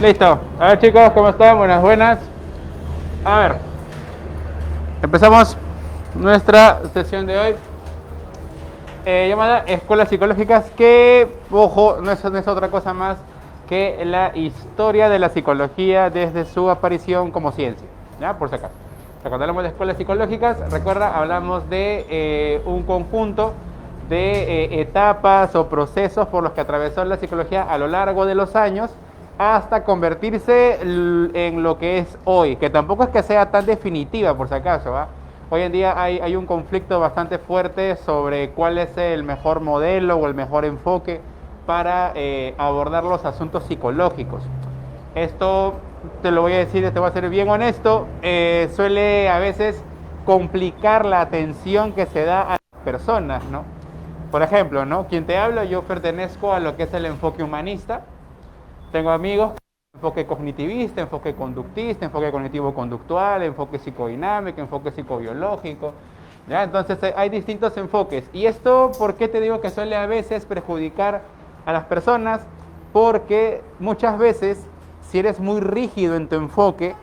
Listo. A ver chicos, ¿cómo están? Buenas, buenas. A ver, empezamos nuestra sesión de hoy llamada Escuelas Psicológicas, que, ojo, no es otra cosa más que la historia de la psicología desde su aparición como ciencia, ¿ya? Por si acaso. O sea, cuando hablamos de escuelas psicológicas, recuerda, hablamos de un conjunto de etapas o procesos por los que atravesó la psicología a lo largo de los años hasta convertirse en lo que es hoy, que tampoco es que sea tan definitiva por si acaso, ¿va? Hoy en día hay un conflicto bastante fuerte sobre cuál es el mejor modelo o el mejor enfoque para abordar los asuntos psicológicos. Esto te lo voy a decir, te voy a ser bien honesto, suele a veces complicar la atención que se da a las personas, ¿no? Por ejemplo, ¿no? Quien te habla, yo pertenezco a lo que es el enfoque humanista. Tengo amigos, enfoque cognitivista, enfoque conductista, enfoque cognitivo-conductual, enfoque psicodinámico, enfoque psicobiológico. ¿Ya? Entonces hay distintos enfoques. Y esto, ¿por qué te digo que suele a veces perjudicar a las personas? Porque muchas veces, si eres muy rígido en tu enfoque,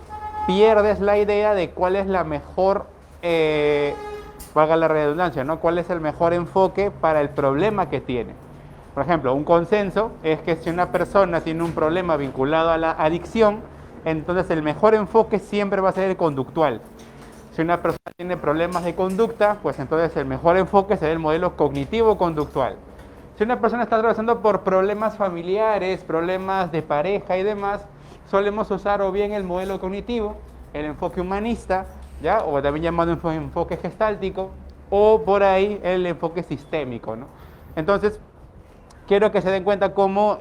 pierdes la idea de cuál es la mejor, valga la redundancia, ¿no? Cuál es el mejor enfoque para el problema que tiene. Por ejemplo, un consenso es que si una persona tiene un problema vinculado a la adicción, entonces el mejor enfoque siempre va a ser el conductual. Si una persona tiene problemas de conducta, pues entonces el mejor enfoque será el modelo cognitivo-conductual. Si una persona está atravesando por problemas familiares, problemas de pareja y demás, solemos usar o bien el modelo cognitivo, el enfoque humanista, ¿ya? O también llamado enfoque gestáltico, o por ahí el enfoque sistémico, ¿no? Entonces, quiero que se den cuenta cómo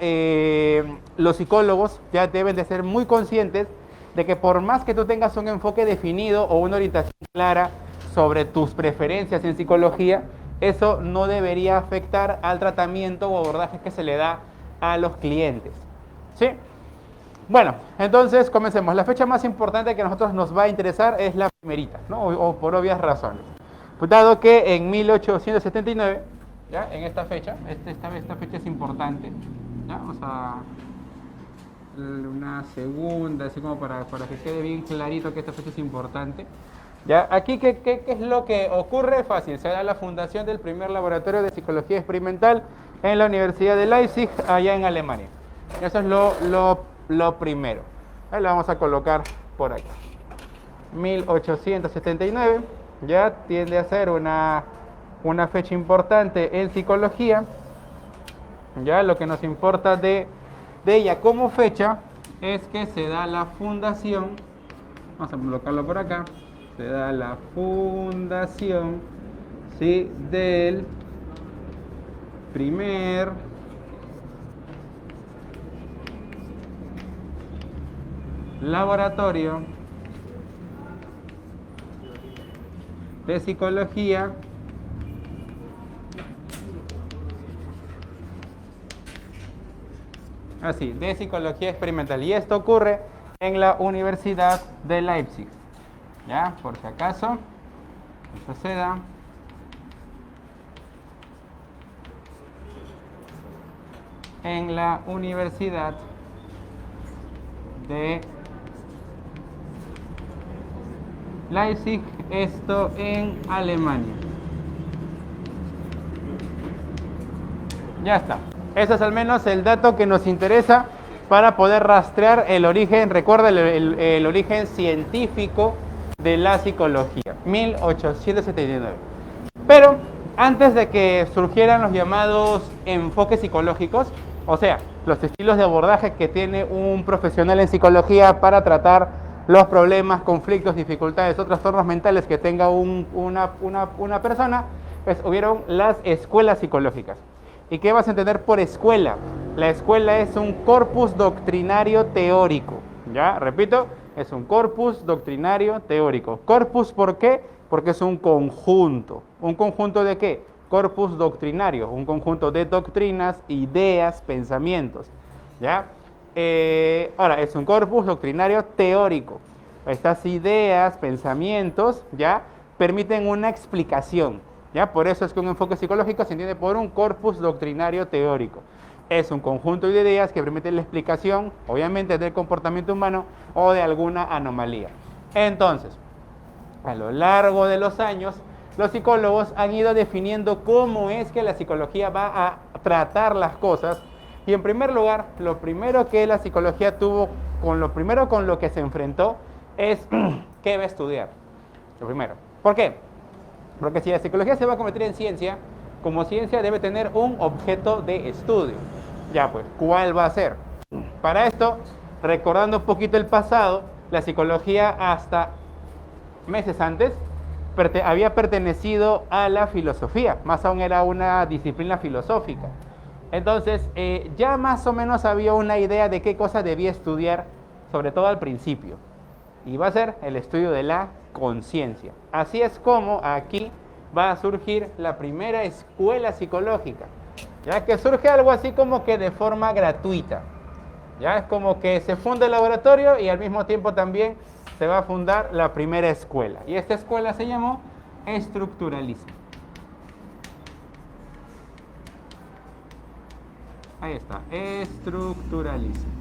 los psicólogos ya deben de ser muy conscientes de que por más que tú tengas un enfoque definido o una orientación clara sobre tus preferencias en psicología, eso no debería afectar al tratamiento o abordaje que se le da a los clientes. ¿Sí? Bueno, entonces comencemos. La fecha más importante que a nosotros nos va a interesar es la primerita, ¿no? O por obvias razones. Dado que en 1879, ¿ya? En esta fecha, esta fecha es importante, ¿ya? Vamos a una segunda, así como para que quede bien clarito que esta fecha es importante. ¿Ya? Aquí, ¿qué es lo que ocurre? Fácil, se da la fundación del primer laboratorio de psicología experimental en la Universidad de Leipzig, allá en Alemania. Eso es lo primero. Ahí lo vamos a colocar por aquí. 1879, ya tiende a ser una fecha importante en psicología. Ya lo que nos importa de ella como fecha es que se da la fundación, vamos a colocarlo por acá, se da la fundación, ¿sí?, del primer laboratorio de psicología así, de psicología experimental. Y esto ocurre en la Universidad de Leipzig. Ya, por si acaso, esto se da en la Universidad de Leipzig, esto en Alemania. Ya está. Ese es al menos el dato que nos interesa para poder rastrear el origen, recuerda el origen científico de la psicología, 1879. Pero antes de que surgieran los llamados enfoques psicológicos, o sea, los estilos de abordaje que tiene un profesional en psicología para tratar los problemas, conflictos, dificultades o trastornos mentales que tenga una persona, pues hubieron las escuelas psicológicas. ¿Y qué vas a entender por escuela? La escuela es un corpus doctrinario teórico. ¿Ya? Repito, es un corpus doctrinario teórico. ¿Corpus por qué? Porque es un conjunto. ¿Un conjunto de qué? Corpus doctrinario. Un conjunto de doctrinas, ideas, pensamientos. ¿Ya? Ahora, es un corpus doctrinario teórico. Estas ideas, pensamientos, ¿ya?, permiten una explicación. ¿Ya? Por eso es que un enfoque psicológico se entiende por un corpus doctrinario teórico. Es un conjunto de ideas que permiten la explicación, obviamente, del comportamiento humano o de alguna anomalía. Entonces, a lo largo de los años, los psicólogos han ido definiendo cómo es que la psicología va a tratar las cosas. Y en primer lugar, lo primero que la psicología tuvo, lo primero con lo que se enfrentó es qué va a estudiar. Lo primero. ¿Por qué? Porque si la psicología se va a convertir en ciencia, como ciencia debe tener un objeto de estudio. Ya pues, ¿cuál va a ser? Para esto, recordando un poquito el pasado, la psicología hasta meses antes había pertenecido a la filosofía, más aún era una disciplina filosófica. Entonces, ya más o menos había una idea de qué cosa debía estudiar, sobre todo al principio. Y va a ser el estudio de la conciencia. Así es como aquí va a surgir la primera escuela psicológica, ya que surge algo así como que de forma gratuita. Ya es como que se funda el laboratorio y al mismo tiempo también se va a fundar la primera escuela. Y esta escuela se llamó estructuralismo. Ahí está, estructuralismo.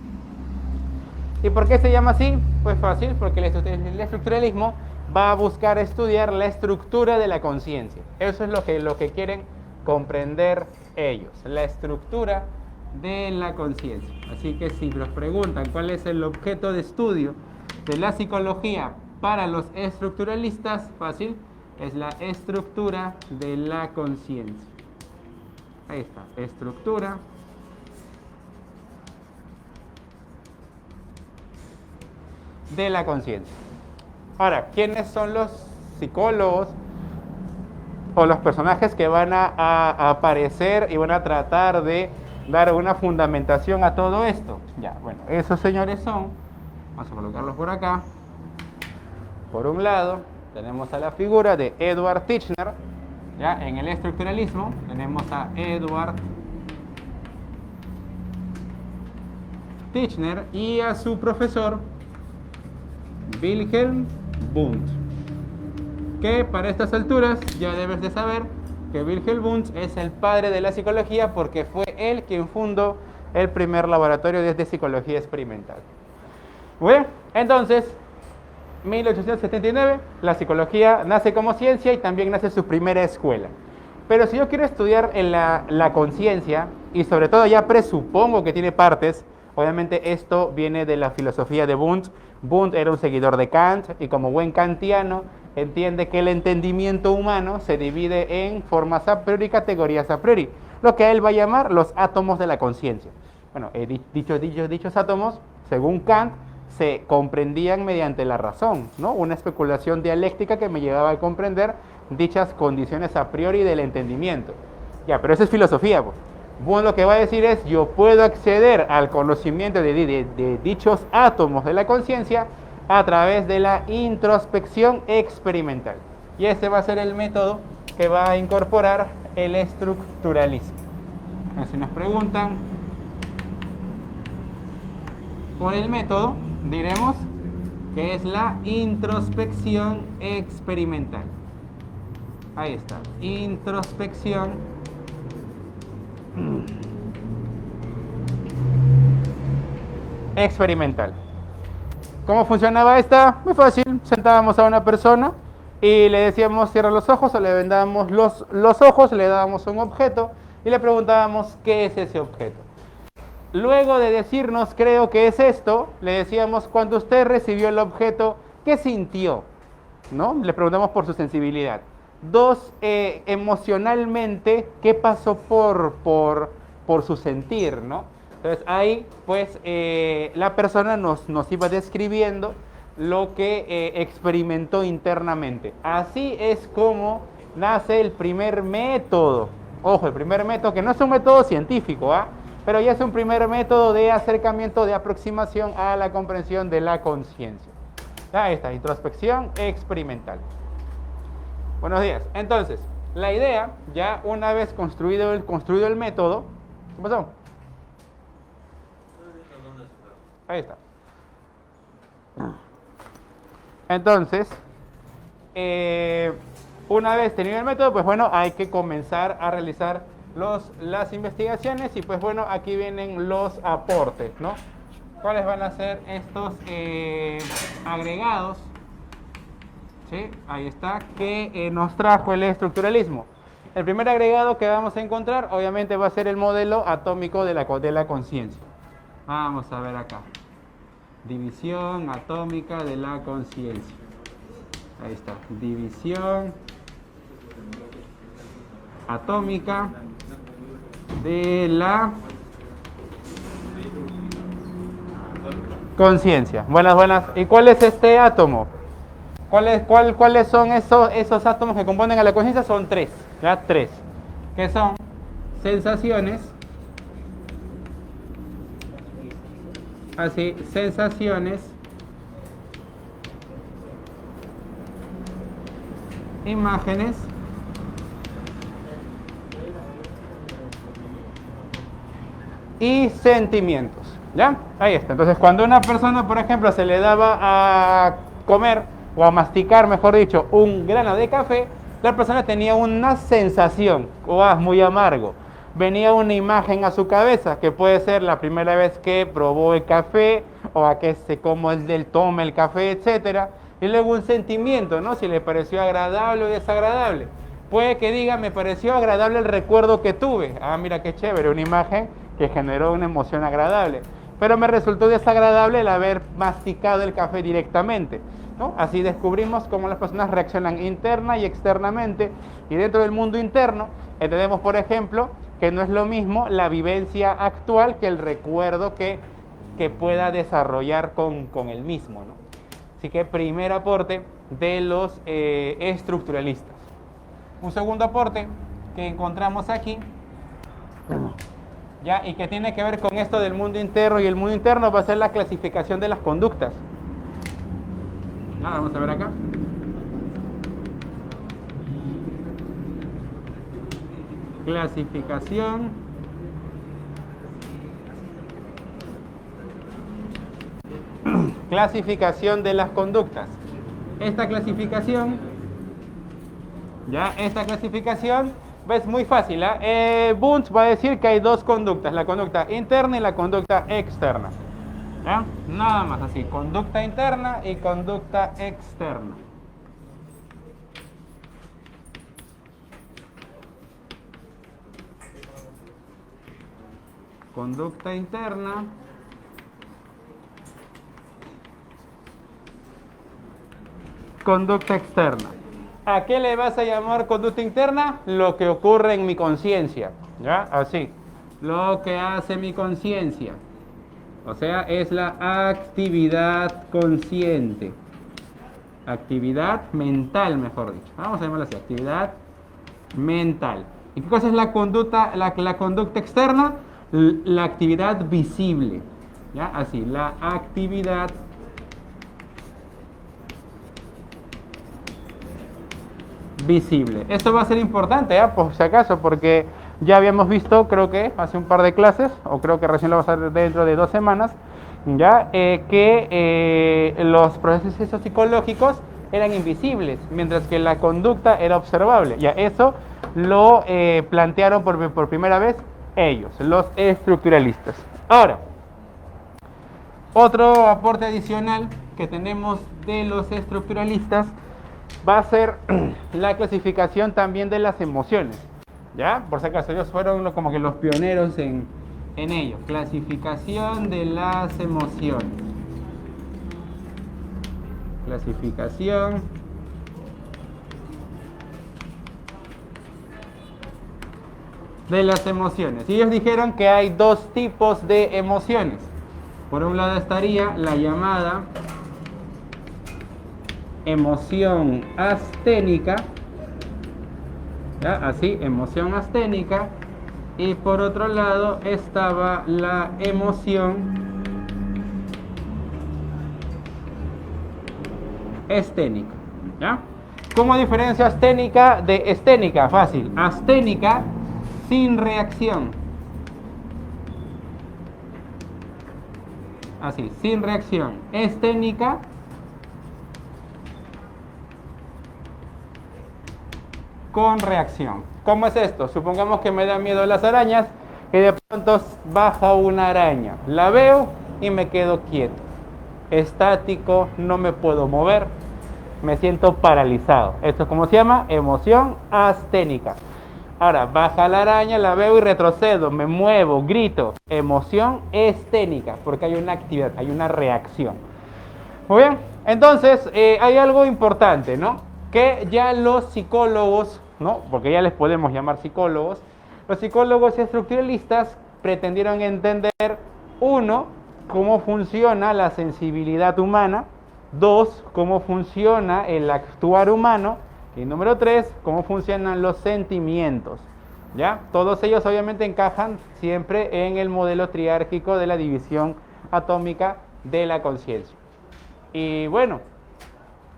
¿Y por qué se llama así? Pues fácil, porque el estructuralismo va a buscar estudiar la estructura de la conciencia. Eso es lo que quieren comprender ellos, la estructura de la conciencia. Así que si nos preguntan cuál es el objeto de estudio de la psicología para los estructuralistas, fácil, es la estructura de la conciencia. Ahí está, estructura de la conciencia. Ahora, ¿quiénes son los psicólogos o los personajes que van a aparecer y van a tratar de dar una fundamentación a todo esto? Ya, bueno, esos señores son, vamos a colocarlos por acá. Por un lado, tenemos a la figura de Edward Titchener. Ya, en el estructuralismo tenemos a Edward Titchener y a su profesor Wilhelm Wundt, que para estas alturas ya debes de saber que Wilhelm Wundt es el padre de la psicología porque fue él quien fundó el primer laboratorio de psicología experimental. Bueno, entonces, 1879, la psicología nace como ciencia y también nace su primera escuela. Pero si yo quiero estudiar en la conciencia, y sobre todo ya presupongo que tiene partes, obviamente esto viene de la filosofía de Wundt. Wundt era un seguidor de Kant y como buen kantiano entiende que el entendimiento humano se divide en formas a priori y categorías a priori, lo que él va a llamar los átomos de la conciencia. Bueno, dichos átomos, según Kant, se comprendían mediante la razón, ¿no? Una especulación dialéctica que me llevaba a comprender dichas condiciones a priori del entendimiento. Ya, pero eso es filosofía, pues. Bueno, lo que va a decir es, yo puedo acceder al conocimiento de dichos átomos de la conciencia a través de la introspección experimental. Y ese va a ser el método que va a incorporar el estructuralismo. Si nos preguntan por el método, diremos que es la introspección experimental. Ahí está, introspección experimental. ¿Cómo funcionaba esta? Muy fácil, sentábamos a una persona y le decíamos cierra los ojos o le vendábamos los ojos, le dábamos un objeto y le preguntábamos qué es ese objeto. Luego de decirnos creo que es esto, le decíamos cuando usted recibió el objeto, ¿qué sintió? ¿No? Le preguntamos por su sensibilidad. Dos, emocionalmente, ¿qué pasó por su sentir? ¿No? Entonces ahí pues la persona nos iba describiendo lo que experimentó internamente. Así es como nace el primer método. Ojo, el primer método que no es un método científico, ¿ah? Pero ya es un primer método de acercamiento, de aproximación a la comprensión de la conciencia. Ahí está, introspección experimental. Buenos días. Entonces, la idea, ya una vez construido el método, ¿qué pasó? Ahí está. Entonces, una vez tenido el método, pues bueno, hay que comenzar a realizar las investigaciones y pues bueno, aquí vienen los aportes, ¿no? ¿Cuáles van a ser estos agregados? ¿Sí? Ahí está, que nos trajo el estructuralismo. El primer agregado que vamos a encontrar obviamente va a ser el modelo atómico de la conciencia. Vamos a ver acá. División atómica de la conciencia. Ahí está. División atómica de la conciencia. Buenas, buenas. ¿Y cuál es este átomo? ¿Cuáles son esos átomos que componen a la conciencia? Son tres, ¿ya? Tres. Que son sensaciones. Así, sensaciones. Imágenes. Y sentimientos, ¿ya? Ahí está. Entonces, cuando una persona, por ejemplo, se le daba a comer o a masticar, mejor dicho, un grano de café, la persona tenía una sensación, muy amargo. Venía una imagen a su cabeza, que puede ser la primera vez que probó el café, o a que cómo él toma el café, etcétera. Y luego un sentimiento, ¿no? Si le pareció agradable o desagradable. Puede que diga, me pareció agradable el recuerdo que tuve. Ah, mira qué chévere, una imagen que generó una emoción agradable. Pero me resultó desagradable el haber masticado el café directamente, ¿no? Así descubrimos cómo las personas reaccionan interna y externamente. Y dentro del mundo interno, entendemos, por ejemplo, que no es lo mismo la vivencia actual que el recuerdo que pueda desarrollar con el mismo, ¿no? Así que primer aporte de los estructuralistas. Un segundo aporte que encontramos aquí, ¿ya? Y que tiene que ver con esto del mundo interno, y el mundo interno va a ser la clasificación de las conductas. Vamos a ver acá. Clasificación de las conductas. Esta clasificación, es muy fácil, ¿eh? Bundt va a decir que hay dos conductas, la conducta interna y la conducta externa, ¿ya? Nada más así, conducta interna y conducta externa. Conducta interna. Conducta externa. ¿A qué le vas a llamar conducta interna? Lo que ocurre en mi conciencia, ¿ya? Así. Lo que hace mi conciencia. O sea, es la actividad consciente. Actividad mental, mejor dicho. Vamos a llamarla así, actividad mental. ¿Y qué cosa es la conducta, la conducta externa? La actividad visible, ¿ya? Así, la actividad visible. Esto va a ser importante, ¿eh? Por si acaso, porque ya habíamos visto, creo que hace un par de clases, o creo que recién lo va a hacer dentro de 2 semanas, ya que los procesos psicológicos eran invisibles, mientras que la conducta era observable. Ya eso lo plantearon por primera vez ellos, los estructuralistas. Ahora, otro aporte adicional que tenemos de los estructuralistas va a ser la clasificación también de las emociones, ¿ya? Por si acaso, ellos fueron como que los pioneros en ello. Clasificación de las emociones. Clasificación de las emociones. Y ellos dijeron que hay dos tipos de emociones. Por un lado estaría la llamada emoción asténica, ¿ya? Así, emoción asténica. Y por otro lado estaba la emoción esténica, ¿ya? ¿Cómo diferencia asténica de esténica? Fácil. Asténica, sin reacción. Así, sin reacción. Esténica, con reacción. ¿Cómo es esto? Supongamos que me da miedo las arañas y de pronto baja una araña. La veo y me quedo quieto. Estático, no me puedo mover, me siento paralizado. Esto es como se llama emoción asténica. Ahora, baja la araña, la veo y retrocedo, me muevo, grito. Emoción esténica, porque hay una actividad, hay una reacción. Muy bien, entonces hay algo importante, ¿no? Que ya los psicólogos, ¿no? Porque ya les podemos llamar psicólogos, los psicólogos y estructuralistas pretendieron entender, uno, cómo funciona la sensibilidad humana, dos, cómo funciona el actuar humano, y número 3, cómo funcionan los sentimientos. ¿Ya? Todos ellos obviamente encajan siempre en el modelo triárquico de la división atómica de la conciencia. Y bueno,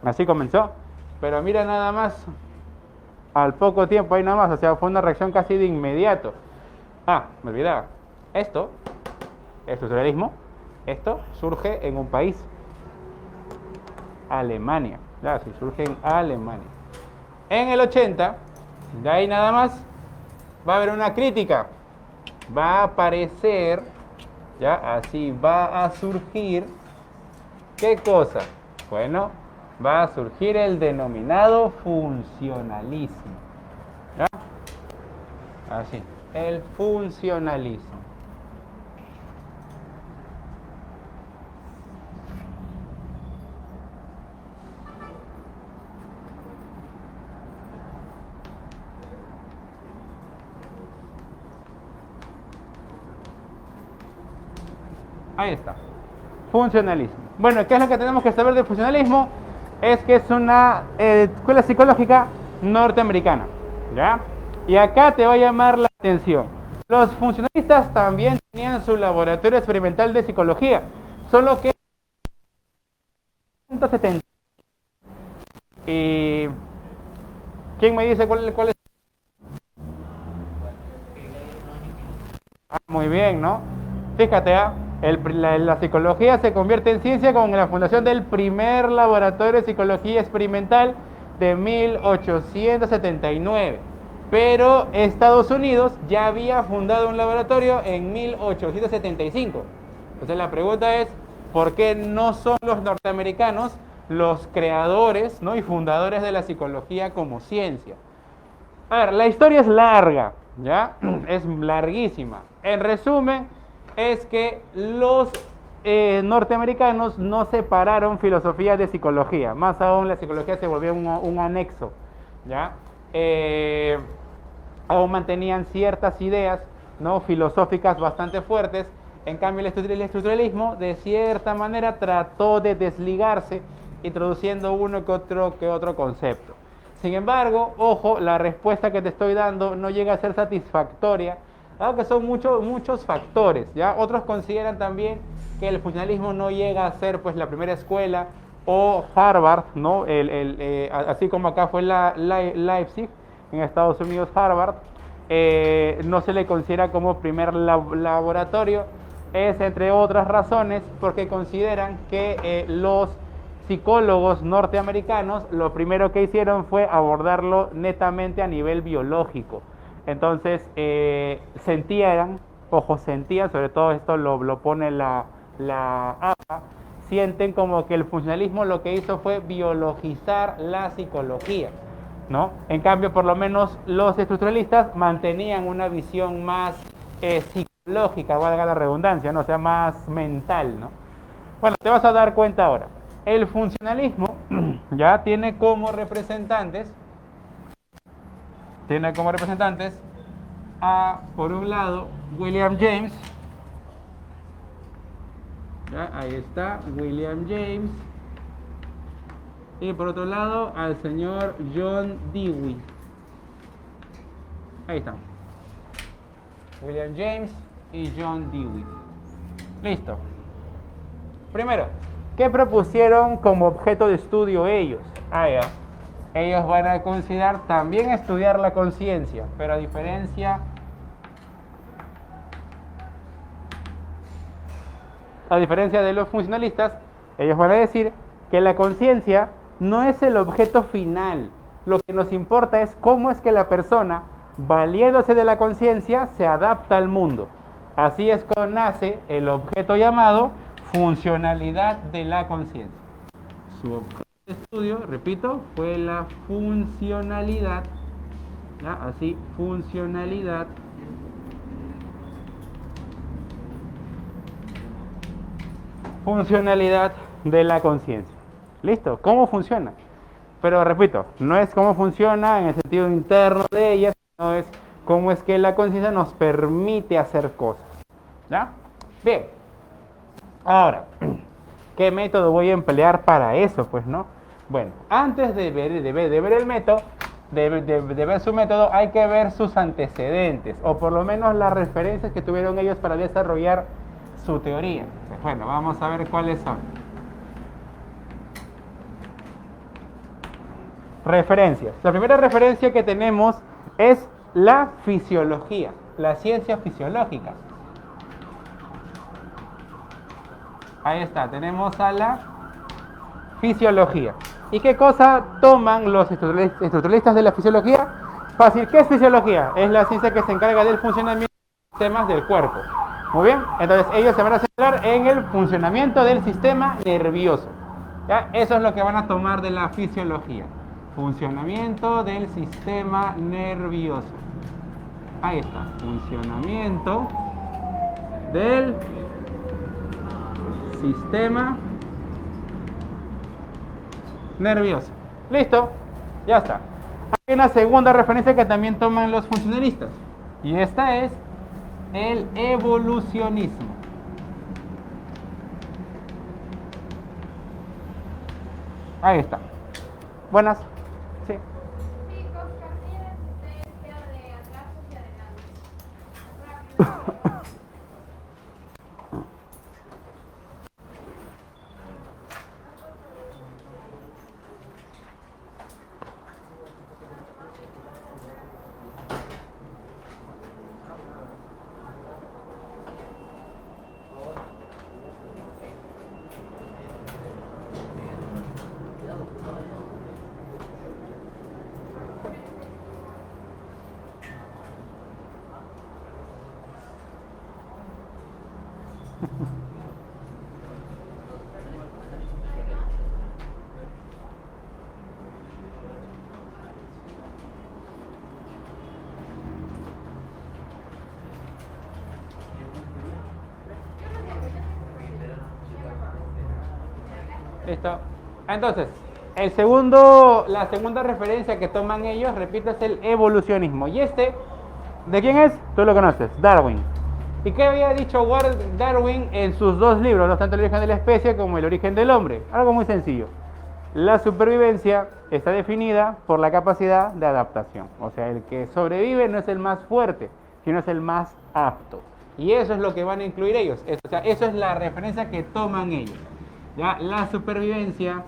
así comenzó. Pero mira nada más, al poco tiempo ahí nada más, o sea, fue una reacción casi de inmediato. Ah, me olvidaba. Esto, estructuralismo, esto surge en un país, Alemania. Ya, sí, surge en Alemania. En el 80, de ahí nada más, va a haber una crítica. Va a aparecer, ya, así va a surgir, ¿qué cosa? Bueno, va a surgir el denominado funcionalismo. ¿Ya? Así, el funcionalismo. Ahí está. Funcionalismo. Bueno, ¿qué es lo que tenemos que saber del funcionalismo? Es que es una escuela psicológica norteamericana. ¿Ya? Y acá te va a llamar la atención. Los funcionalistas también tenían su laboratorio experimental de psicología. Solo que... ¿Y quién me dice cuál es? Ah, muy bien, ¿no? Fíjate, la psicología se convierte en ciencia con la fundación del primer laboratorio de psicología experimental de 1879. Pero Estados Unidos ya había fundado un laboratorio en 1875. Entonces la pregunta es, ¿por qué no son los norteamericanos los creadores, ¿no?, y fundadores de la psicología como ciencia? A ver, la historia es larga, ¿ya? Es larguísima. En resumen, es que los norteamericanos no separaron filosofía de psicología. Más aún, la psicología se volvió un anexo, ¿ya? Aún mantenían ciertas ideas, ¿no?, filosóficas bastante fuertes. En cambio, el estructuralismo, de cierta manera, trató de desligarse, introduciendo uno que otro concepto. Sin embargo, ojo, la respuesta que te estoy dando no llega a ser satisfactoria, dado que son muchos factores, ¿ya? Otros consideran también que el funcionalismo no llega a ser, pues, la primera escuela, o Harvard, ¿no? Así como acá fue Leipzig, en Estados Unidos Harvard, no se le considera como primer laboratorio. Es, entre otras razones, porque consideran que los psicólogos norteamericanos lo primero que hicieron fue abordarlo netamente a nivel biológico. Entonces sentían, sobre todo esto lo pone la APA, sienten como que el funcionalismo lo que hizo fue biologizar la psicología, ¿no? En cambio, por lo menos los estructuralistas mantenían una visión más psicológica, valga la redundancia, ¿no? O sea, más mental, ¿no? Bueno, te vas a dar cuenta ahora. El funcionalismo ya tiene como representantes a, por un lado, William James. Ya, ahí está, William James. Y por otro lado, al señor John Dewey. Ahí está. William James y John Dewey. Listo. Primero, ¿qué propusieron como objeto de estudio ellos? Ellos van a considerar también estudiar la conciencia, pero a diferencia de los funcionalistas, ellos van a decir que la conciencia no es el objeto final. lo que nos importa es cómo es que la persona, valiéndose de la conciencia, se adapta al mundo. Así es como nace el objeto llamado funcionalidad de la conciencia. Su objeto de estudio, repito, fue la funcionalidad, ¿ya? Así, funcionalidad de la conciencia. ¿Listo? ¿Cómo funciona? Pero repito, no es cómo funciona en el sentido interno de ella, sino es cómo es que la conciencia nos permite hacer cosas. ¿Ya? Bien. Ahora, ¿qué método voy a emplear para eso? Pues no. Bueno, antes de ver el método, de ver su método, hay que ver sus antecedentes, o por lo menos las referencias que tuvieron ellos para desarrollar su teoría. Bueno, vamos a ver cuáles son. Referencias. La primera referencia que tenemos es la fisiología, la ciencia fisiológica. Ahí está, tenemos a la fisiología. ¿Y qué cosa toman los estructuralistas de la fisiología? Fácil, ¿qué es fisiología? Es la ciencia que se encarga del funcionamiento de los sistemas del cuerpo. Muy bien, entonces ellos se van a centrar en el funcionamiento del sistema nervioso. ¿Ya? Eso es lo que van a tomar de la fisiología. Funcionamiento del sistema nervioso. Ahí está, funcionamiento del sistema nervioso. Listo, ya está. Hay una segunda referencia que también toman los funcionalistas, y esta es el evolucionismo. Ahí está. Buenas. Sí. Listo. Entonces, la segunda referencia que toman ellos, repito, es el evolucionismo. Y ¿de quién es? Tú lo conoces, Darwin. ¿Y qué había dicho Darwin en sus dos libros, tanto El origen de la especie como El origen del hombre? Algo muy sencillo. La supervivencia está definida por la capacidad de adaptación. O sea, el que sobrevive no es el más fuerte, sino es el más apto. Y eso es lo que van a incluir ellos. O sea, eso es la referencia que toman ellos. Ya, la supervivencia,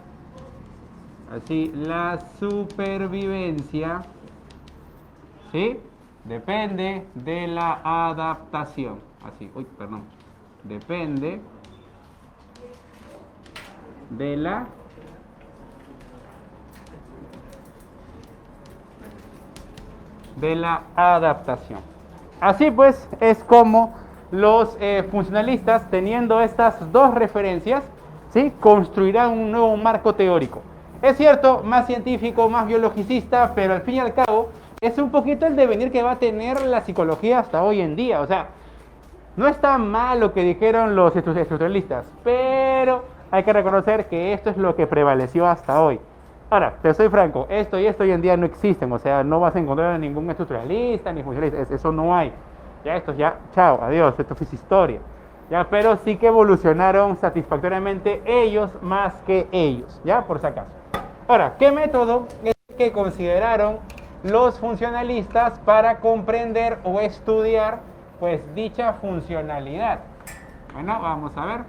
así, la supervivencia, ¿sí? Depende de la adaptación. Así, depende de la adaptación. Así pues, es como los funcionalistas, teniendo estas dos referencias, ¿sí?, construirán un nuevo marco teórico. Es cierto, más científico, más biologicista, pero al fin y al cabo es un poquito el devenir que va a tener la psicología hasta hoy en día. O sea, no está mal lo que dijeron los estructuralistas, pero hay que reconocer que esto es lo que prevaleció hasta hoy. Ahora, te soy franco, esto y esto hoy en día no existen. O sea, no vas a encontrar a ningún estructuralista ni funcionalista, eso no hay. Ya esto ya, chao, adiós, esto es historia. Ya, pero sí que evolucionaron satisfactoriamente ellos más que ellos, ya, por si acaso. Ahora, ¿qué método es el que consideraron los funcionalistas para comprender o estudiar, pues, dicha funcionalidad? Bueno, vamos a ver.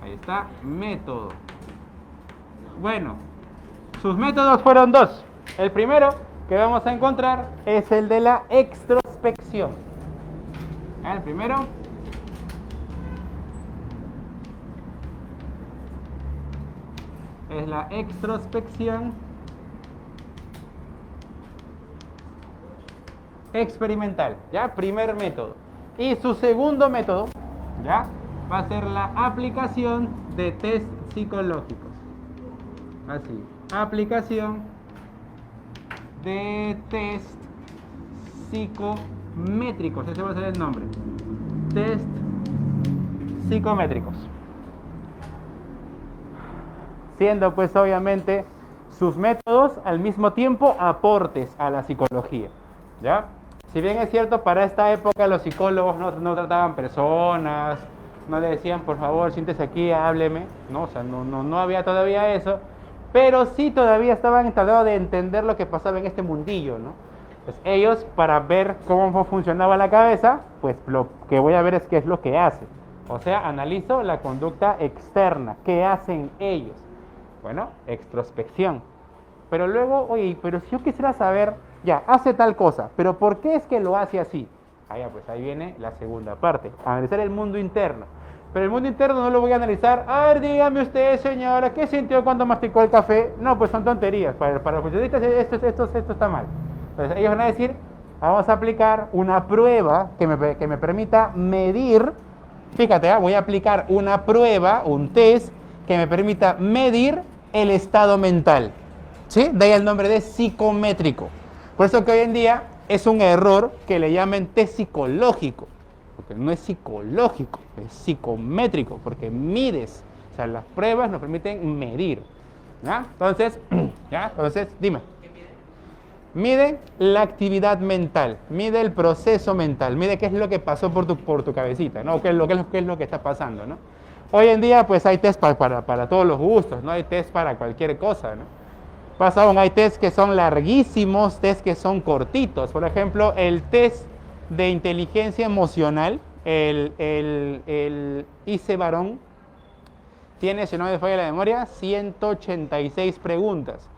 Ahí está, método. Bueno, sus métodos fueron dos. El primero que vamos a encontrar es el de la extrospección. El primero. es la extrospección experimental, ¿ya? Primer método. Y su segundo método, ¿ya? Va a ser la aplicación de test psicológicos. Así, aplicación de test psicométricos, ese va a ser el nombre. Test psicométricos. Siendo pues obviamente sus métodos al mismo tiempo aportes a la psicología, ¿ya? Si bien es cierto, para esta época los psicólogos no trataban personas, no le decían por favor siéntese aquí, hábleme, ¿no? O sea, no había todavía eso, pero sí todavía estaban tratando de entender lo que pasaba en este mundillo, ¿no? Pues ellos, para ver cómo funcionaba la cabeza, pues lo que voy a ver es qué es lo que hacen. O sea, analizo la conducta externa, qué hacen ellos. Bueno, extrospección. Pero luego, oye, pero si yo quisiera saber, ya, hace tal cosa, pero ¿por qué es que lo hace así? Ah, ya, pues ahí viene la segunda parte, analizar el mundo interno. Pero el mundo interno no lo voy a analizar. A ver, dígame usted, señora, ¿qué sintió cuando masticó el café? No, pues son tonterías. Para los periodistas esto está mal. Entonces ellos van a decir, vamos a aplicar una prueba que me permita medir. Fíjate, voy a aplicar una prueba, un test, que me permita medir el estado mental. ¿Sí? De ahí el nombre de psicométrico. Por eso que hoy en día es un error que le llamen test psicológico. Porque no es psicológico, es psicométrico, porque mides. O sea, las pruebas nos permiten medir. ¿Ya? Entonces, dime. Mide la actividad mental, mide el proceso mental, mide qué es lo que pasó por tu cabecita, ¿no? Qué es lo que está pasando, ¿no? Hoy en día, pues hay test para todos los gustos, ¿no? Hay test para cualquier cosa, ¿no? Pasa aún, hay test que son larguísimos, test que son cortitos. Por ejemplo, el test de inteligencia emocional, el ICE Barón, tiene, si no me falla la memoria, 186 preguntas,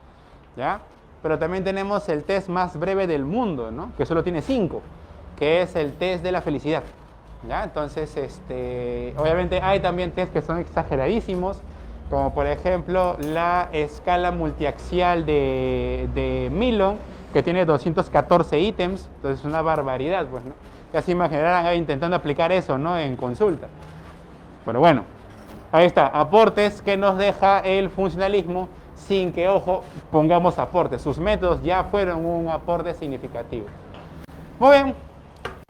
¿ya? Pero también tenemos el test más breve del mundo, ¿no? Que solo tiene 5, que es el test de la felicidad, ¿ya? Entonces, obviamente hay también test que son exageradísimos, como por ejemplo la escala multiaxial de Milon, que tiene 214 ítems, entonces es una barbaridad, pues, ¿no? Casi imaginarán intentando aplicar eso, ¿no? En consulta. Pero bueno, ahí está, aportes que nos deja el funcionalismo, sin que, ojo, pongamos aportes. Sus métodos ya fueron un aporte significativo. Muy bien,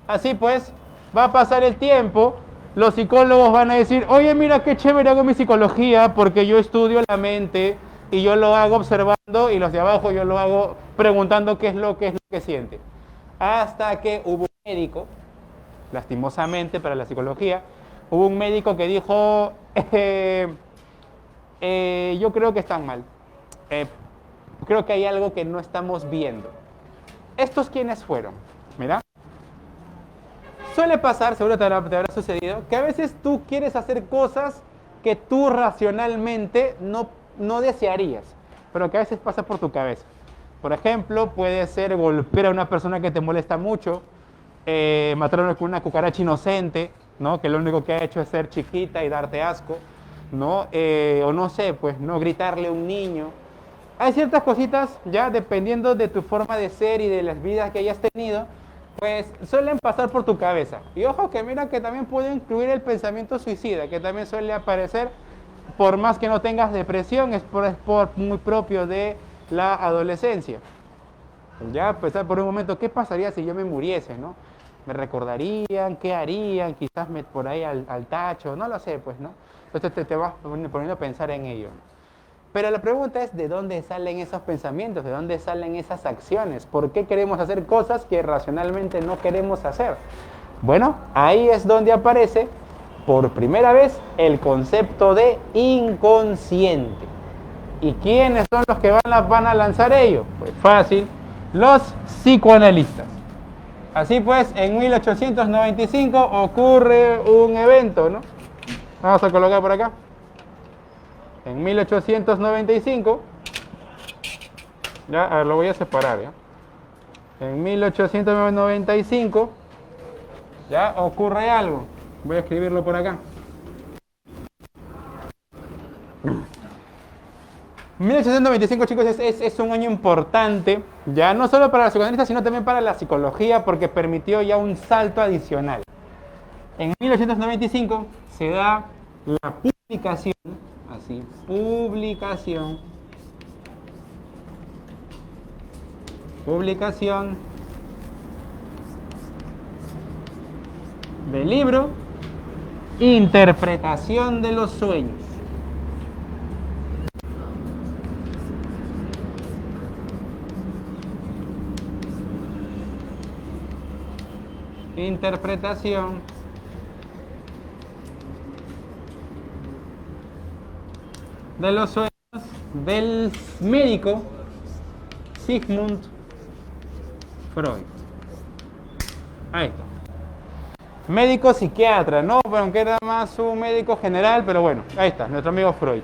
así pues, va a pasar el tiempo, los psicólogos van a decir, oye, mira qué chévere hago mi psicología, porque yo estudio la mente y yo lo hago observando, y los de abajo yo lo hago preguntando qué es lo que siente. Hasta que hubo un médico, lastimosamente para la psicología, hubo un médico que dijo, yo creo que están mal. Creo que hay algo que no estamos viendo. ¿Estos quiénes fueron? Mira. Suele pasar, seguro te habrá sucedido, que a veces tú quieres hacer cosas que tú racionalmente no desearías, pero que a veces pasa por tu cabeza. Por ejemplo, puede ser golpear a una persona que te molesta mucho, matar con una cucaracha inocente, ¿no? Que lo único que ha hecho es ser chiquita y darte asco, ¿no? O no sé, pues no gritarle a un niño. Hay ciertas cositas, ya dependiendo de tu forma de ser y de las vidas que hayas tenido, pues suelen pasar por tu cabeza. Y ojo que mira que también puede incluir el pensamiento suicida, que también suele aparecer, por más que no tengas depresión, es muy propio de la adolescencia. Ya pensar por un momento, ¿qué pasaría si yo me muriese, no? ¿Me recordarían? ¿Qué harían? Quizás por ahí al tacho, no lo sé, pues, ¿no? Entonces te vas poniendo a pensar en ello. Pero la pregunta es, ¿de dónde salen esos pensamientos? ¿De dónde salen esas acciones? ¿Por qué queremos hacer cosas que racionalmente no queremos hacer? Bueno, ahí es donde aparece por primera vez el concepto de inconsciente. ¿Y quiénes son los que van a lanzar ello? Pues fácil, los psicoanalistas. Así pues, en 1895 ocurre un evento, ¿no? Vamos a colocar por acá. En 1895, ya, a ver, lo voy a separar, ¿ya? En 1895, ya ocurre algo. Voy a escribirlo por acá. 1895, chicos, es un año importante, ya no solo para la psicoanalista, sino también para la psicología, porque permitió ya un salto adicional. En 1895 se da la publicación, así, publicación del libro Interpretación de los sueños. Interpretación de los sueños del médico Sigmund Freud. Ahí está. Médico psiquiatra, ¿no? Bueno, aunque era más un médico general, pero bueno, ahí está, nuestro amigo Freud.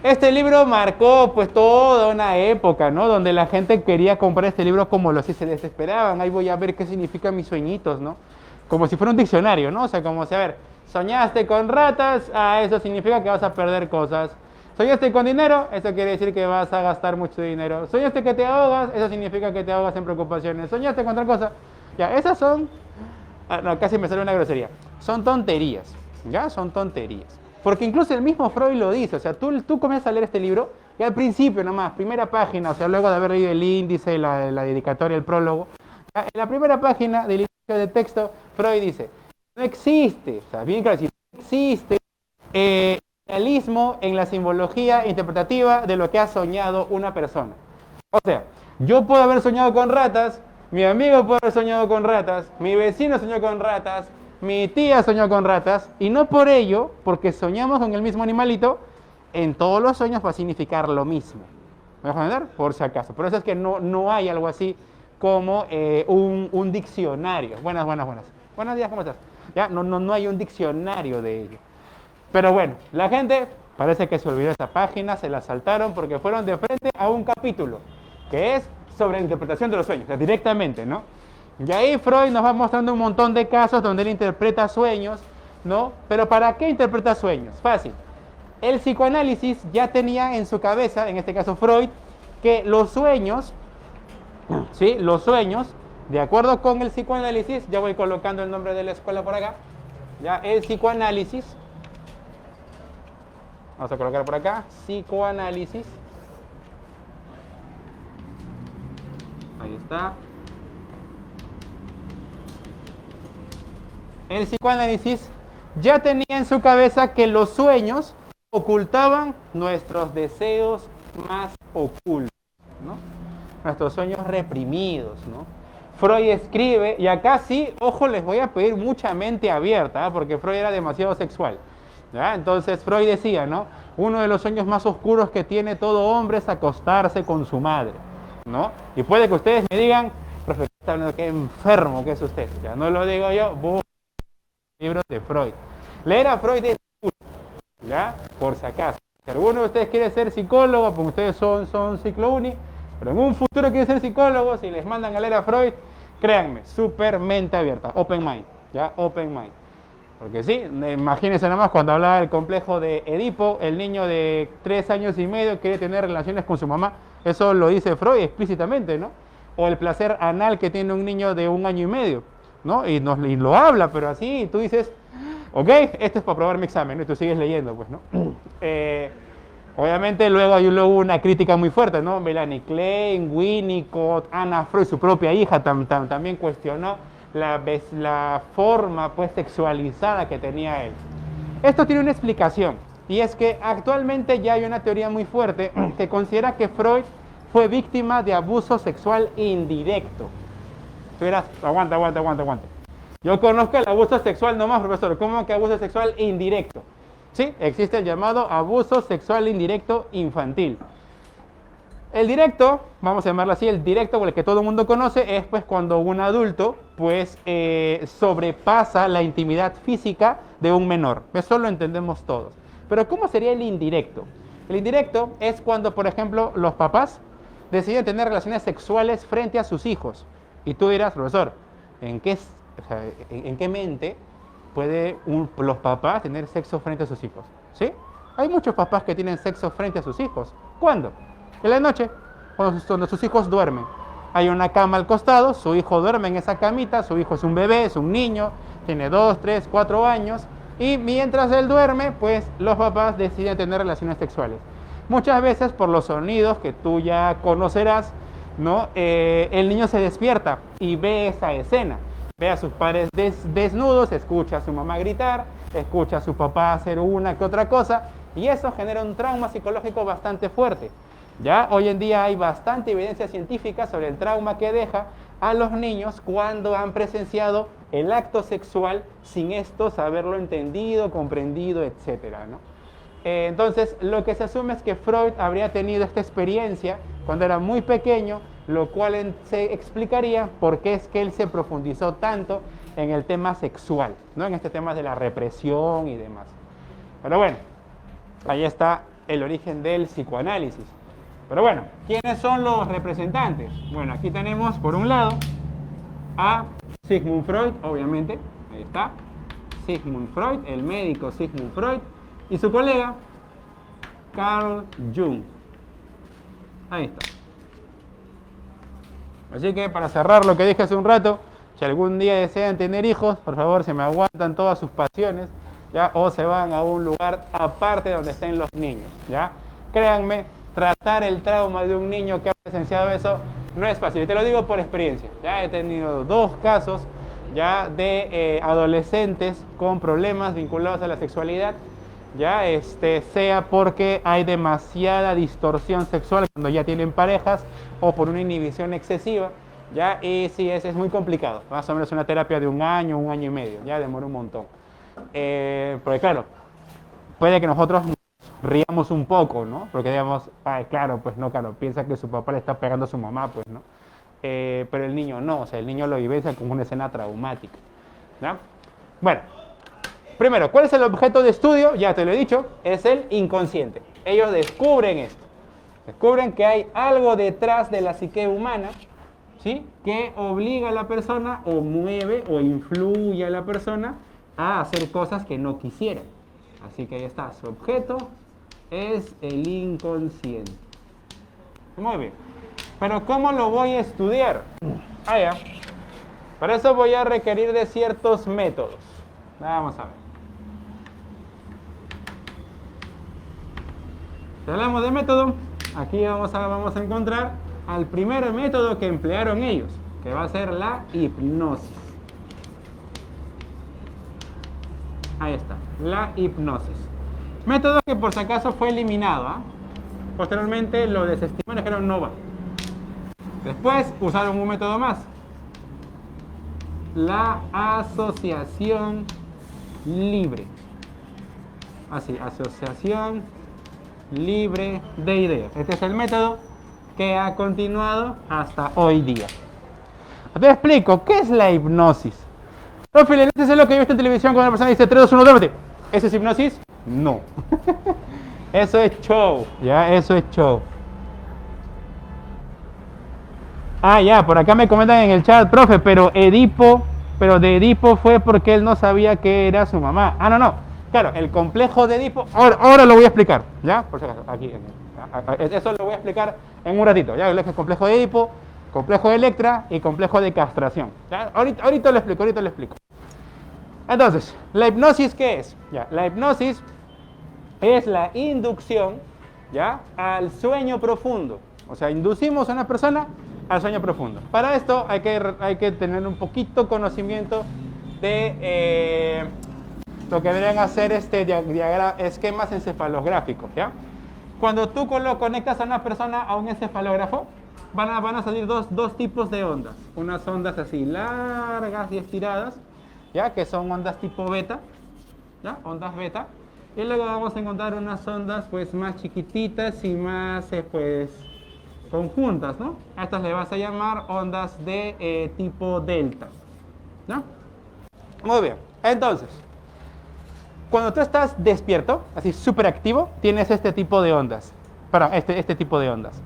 Este libro marcó pues toda una época, ¿no? Donde la gente quería comprar este libro como los si se desesperaban. Ahí voy a ver qué significan mis sueñitos, ¿no? Como si fuera un diccionario, ¿no? O sea, como si, a ver, soñaste con ratas, eso significa que vas a perder cosas. Soñaste con dinero, eso quiere decir que vas a gastar mucho dinero. Soñaste que te ahogas, eso significa que te ahogas en preocupaciones. Soñaste con otra cosa. Ya, esas son... no, casi me sale una grosería. Son tonterías, ¿ya? Son tonterías. Porque incluso el mismo Freud lo dice, o sea, tú comienzas a leer este libro y al principio nomás, primera página, o sea, luego de haber leído el índice, la dedicatoria, el prólogo, ¿ya? En la primera página del inicio del texto, Freud dice, no existe, o sea, bien claro, no existe realismo en la simbología interpretativa de lo que ha soñado una persona. O sea, yo puedo haber soñado con ratas, mi amigo puede haber soñado con ratas, mi vecino soñó con ratas, mi tía soñó con ratas, y no por ello, porque soñamos con el mismo animalito, en todos los sueños va a significar lo mismo. ¿Me vas a entender? Por si acaso. Por eso es que no hay algo así como un diccionario. Buenas. Buenos días, ¿cómo estás? Ya, no hay un diccionario de ello. Pero bueno, la gente parece que se olvidó esa página, se la saltaron porque fueron de frente a un capítulo, que es sobre la interpretación de los sueños, o sea, directamente, ¿no? Y ahí Freud nos va mostrando un montón de casos donde él interpreta sueños, ¿no? Pero ¿para qué interpreta sueños? Fácil. El psicoanálisis ya tenía en su cabeza, en este caso Freud, que los sueños, ¿sí? Los sueños, de acuerdo con el psicoanálisis, ya voy colocando el nombre de la escuela por acá, ya el psicoanálisis, vamos a colocar por acá, psicoanálisis, ahí está. El psicoanálisis ya tenía en su cabeza que los sueños ocultaban nuestros deseos más ocultos, ¿no? Nuestros sueños reprimidos, ¿no? Freud escribe, y acá sí, ojo, les voy a pedir mucha mente abierta, ¿eh? Porque Freud era demasiado sexual, ¿ya? Entonces Freud decía, ¿no? Uno de los sueños más oscuros que tiene todo hombre es acostarse con su madre, ¿no? Y puede que ustedes me digan, profesor, qué enfermo que es usted, ya no lo digo yo, libros de Freud. Leer a Freud es ¿ya? Por si acaso. Si alguno de ustedes quiere ser psicólogo, porque ustedes son ciclo uni, pero en un futuro quiere ser psicólogo, si les mandan a leer a Freud, créanme, súper mente abierta, open mind, ¿ya? Open mind. Porque sí, imagínense nada más cuando hablaba del complejo de Edipo, el niño de 3 años y medio quiere tener relaciones con su mamá, eso lo dice Freud explícitamente, ¿no? O el placer anal que tiene un niño de 1 año y medio, ¿no? Y lo habla, pero así tú dices, ok, esto es para probar mi examen, ¿no? Y tú sigues leyendo, pues, ¿no? Obviamente luego hay una crítica muy fuerte, ¿no? Melanie Klein, Winnicott, Anna Freud, su propia hija, también cuestionó la forma pues sexualizada que tenía él. Esto tiene una explicación, y es que actualmente ya hay una teoría muy fuerte que considera que Freud fue víctima de abuso sexual indirecto. Tú dirás, aguanta. Yo conozco el abuso sexual nomás, profesor. ¿Cómo que abuso sexual indirecto? Sí, existe el llamado abuso sexual indirecto infantil. El directo, vamos a llamarlo así, el directo, el que todo el mundo conoce, es pues cuando un adulto pues sobrepasa la intimidad física de un menor. Eso lo entendemos todos. Pero ¿cómo sería el indirecto? El indirecto es cuando, por ejemplo, los papás deciden tener relaciones sexuales frente a sus hijos. Y tú dirás, profesor, ¿en qué mente puede los papás tener sexo frente a sus hijos? ¿Sí? Hay muchos papás que tienen sexo frente a sus hijos. ¿Cuándo? En la noche, cuando sus hijos duermen. Hay una cama al costado, su hijo duerme en esa camita, su hijo es un bebé, es un niño, tiene 2, 3, 4 años, y mientras él duerme, pues los papás deciden tener relaciones sexuales. Muchas veces por los sonidos que tú ya conocerás, ¿no? El niño se despierta y ve esa escena. Ve a sus padres desnudos, escucha a su mamá gritar, escucha a su papá hacer una que otra cosa, y eso genera un trauma psicológico bastante fuerte. Ya hoy en día hay bastante evidencia científica sobre el trauma que deja a los niños cuando han presenciado el acto sexual sin estos haberlo entendido, comprendido, etcétera, ¿no? Entonces, lo que se asume es que Freud habría tenido esta experiencia cuando era muy pequeño, lo cual se explicaría por qué es que él se profundizó tanto en el tema sexual, ¿no? En este tema de la represión y demás. Pero bueno, ahí está el origen del psicoanálisis. Pero bueno, ¿quiénes son los representantes? Bueno, aquí tenemos por un lado a Sigmund Freud, obviamente, ahí está, Sigmund Freud, el médico Sigmund Freud, y su colega Carl Jung. Ahí está. Así que para cerrar lo que dije hace un rato, si algún día desean tener hijos, por favor se me aguantan todas sus pasiones, ¿ya? O se van a un lugar aparte donde estén los niños, ¿ya? Créanme, tratar el trauma de un niño que ha presenciado eso no es fácil. Y te lo digo por experiencia. Ya he tenido 2 casos ya de adolescentes con problemas vinculados a la sexualidad, ya sea porque hay demasiada distorsión sexual cuando ya tienen parejas o por una inhibición excesiva, ya, y sí, es muy complicado. Más o menos una terapia de un año y medio, ya demora un montón. Porque claro, puede que nosotros nos riamos un poco, ¿no? Porque digamos, ay, claro, pues no, claro, piensa que su papá le está pegando a su mamá, pues, ¿no? Pero el niño no, o sea, el niño lo vivencia como una escena traumática, ¿ya? Bueno, primero, ¿cuál es el objeto de estudio? Ya te lo he dicho, es el inconsciente. Ellos descubren esto. Descubren que hay algo detrás de la psique humana, ¿sí? Que obliga a la persona, o mueve, o influye a la persona a hacer cosas que no quisieran. Así que ahí está, su objeto es el inconsciente. Muy bien. Pero ¿cómo lo voy a estudiar? Ya. Para eso voy a requerir de ciertos métodos. Vamos a ver. Si hablamos de método, aquí vamos a encontrar al primer método que emplearon ellos, que va a ser la hipnosis. Ahí está, la hipnosis. Método que por si acaso fue eliminado, ¿eh? Posteriormente lo desestimaron y dijeron no va. Después usaron un método más, la asociación libre. Así, asociación libre de ideas. Este es el método que ha continuado hasta hoy día. Te explico, ¿qué es la hipnosis? Profe, ¿este es lo que yo he visto en televisión cuando una persona dice 3, 2, 1, duérmete? ¿Eso es hipnosis? No. Eso es show, ya, eso es show. Ya, por acá me comentan en el chat, profe, pero de Edipo fue porque él no sabía que era su mamá. No. Claro, el complejo de Edipo, ahora lo voy a explicar, ¿ya? Por si acaso, aquí. Eso lo voy a explicar en un ratito, ¿ya? El complejo de Edipo, complejo de Electra y complejo de castración. ¿Ya? Ahorita lo explico. Entonces, ¿la hipnosis qué es? Ya, la hipnosis es la inducción, ¿ya?, al sueño profundo. O sea, inducimos a una persona al sueño profundo. Para esto hay que tener un poquito conocimiento de lo que deberían hacer esquemas encefalográficos, ¿ya? Cuando tú conectas a una persona a un encefalógrafo, van a salir dos tipos de ondas. Unas ondas así largas y estiradas, ¿ya?, que son ondas tipo beta, ¿ya?, ondas beta. Y luego vamos a encontrar unas ondas pues más chiquititas y más conjuntas, ¿no? A estas le vas a llamar ondas de tipo delta, ¿no? Muy bien, entonces, cuando tú estás despierto, así súper activo, tienes este tipo de ondas. Perdón, este tipo de ondas.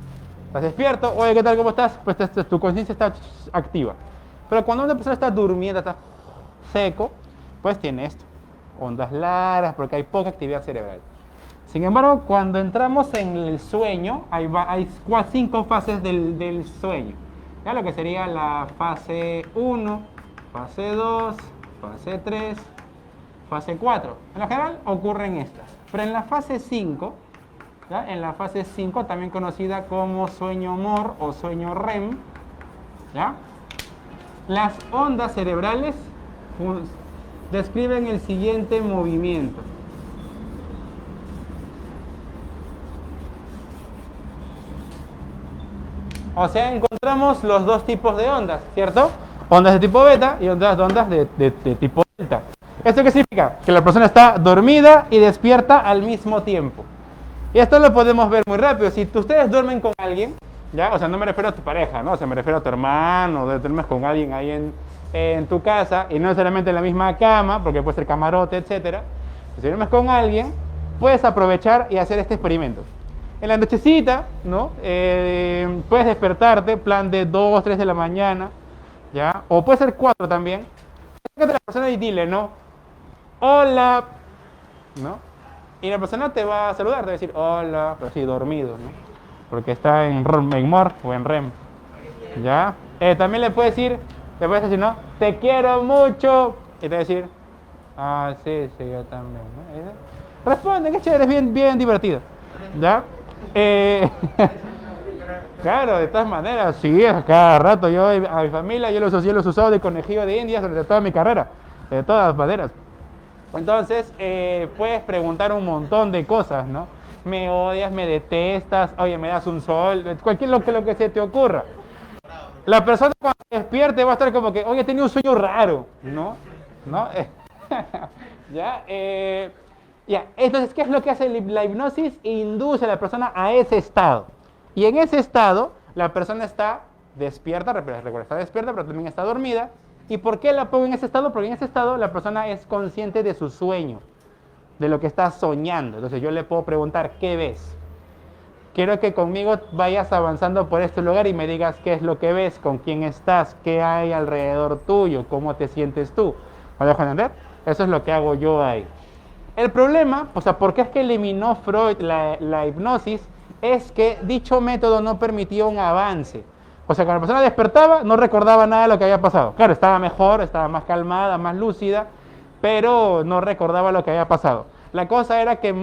Estás despierto, oye, ¿qué tal? ¿Cómo estás? Pues tu conciencia está activa. Pero cuando una persona está durmiendo, está seco, pues tiene esto. Ondas largas, porque hay poca actividad cerebral. Sin embargo, cuando entramos en el sueño, hay 5 fases del sueño. Ya lo que sería la fase 1, fase 2, fase 3, fase 4. En lo general ocurren estas. Pero en la fase 5, ¿ya? En la fase 5, también conocida como sueño MOR o sueño REM, ¿ya? Las ondas cerebrales describen el siguiente movimiento. O sea, encontramos los dos tipos de ondas, ¿cierto? Ondas de tipo beta y ondas de tipo delta. ¿Esto qué significa? Que la persona está dormida y despierta al mismo tiempo. Y esto lo podemos ver muy rápido. Si ustedes duermen con alguien, ¿ya? O sea, no me refiero a tu pareja, ¿no? O sea, me refiero a tu hermano, duermes con alguien ahí en tu casa y no necesariamente en la misma cama, porque puede ser camarote, etc. Si duermes con alguien, puedes aprovechar y hacer este experimento. En la nochecita, ¿no? Puedes despertarte, plan de 2, 3 de la mañana, ¿ya? O puede ser 4 también. Acércate a la persona y dile, ¿no? Hola, ¿no? Y la persona te va a saludar, te va a decir hola, pero así dormido, ¿no? Porque está en MOR o en REM, ¿ya? También le puedes decir, ¿no? Te quiero mucho. Y te va a decir, ah, sí, yo también, ¿no? Responde, que chévere, es bien divertido, ¿ya? Claro, de todas maneras, sí, a cada rato yo a mi familia yo los he usado de conejillo de indias durante toda mi carrera, de todas maneras. Entonces, puedes preguntar un montón de cosas, ¿no? Me odias, me detestas, oye, me das un sol, lo que se te ocurra. La persona cuando despierte va a estar como que, oye, he tenido un sueño raro, ¿no? ¿Ya? Ya, entonces, ¿qué es lo que hace la hipnosis? Induce a la persona a ese estado. Y en ese estado, la persona está despierta, recuerda, está despierta, pero también está dormida. ¿Y por qué la pongo en ese estado? Porque en ese estado la persona es consciente de su sueño, de lo que está soñando. Entonces yo le puedo preguntar, ¿qué ves? Quiero que conmigo vayas avanzando por este lugar y me digas qué es lo que ves, con quién estás, qué hay alrededor tuyo, cómo te sientes tú. ¿Me dejo entender? Eso es lo que hago yo ahí. El problema, o sea, ¿por qué es que eliminó Freud la hipnosis? Es que dicho método no permitía un avance. O sea, cuando la persona despertaba, no recordaba nada de lo que había pasado. Claro, estaba mejor, estaba más calmada, más lúcida, pero no recordaba lo que había pasado. La cosa era que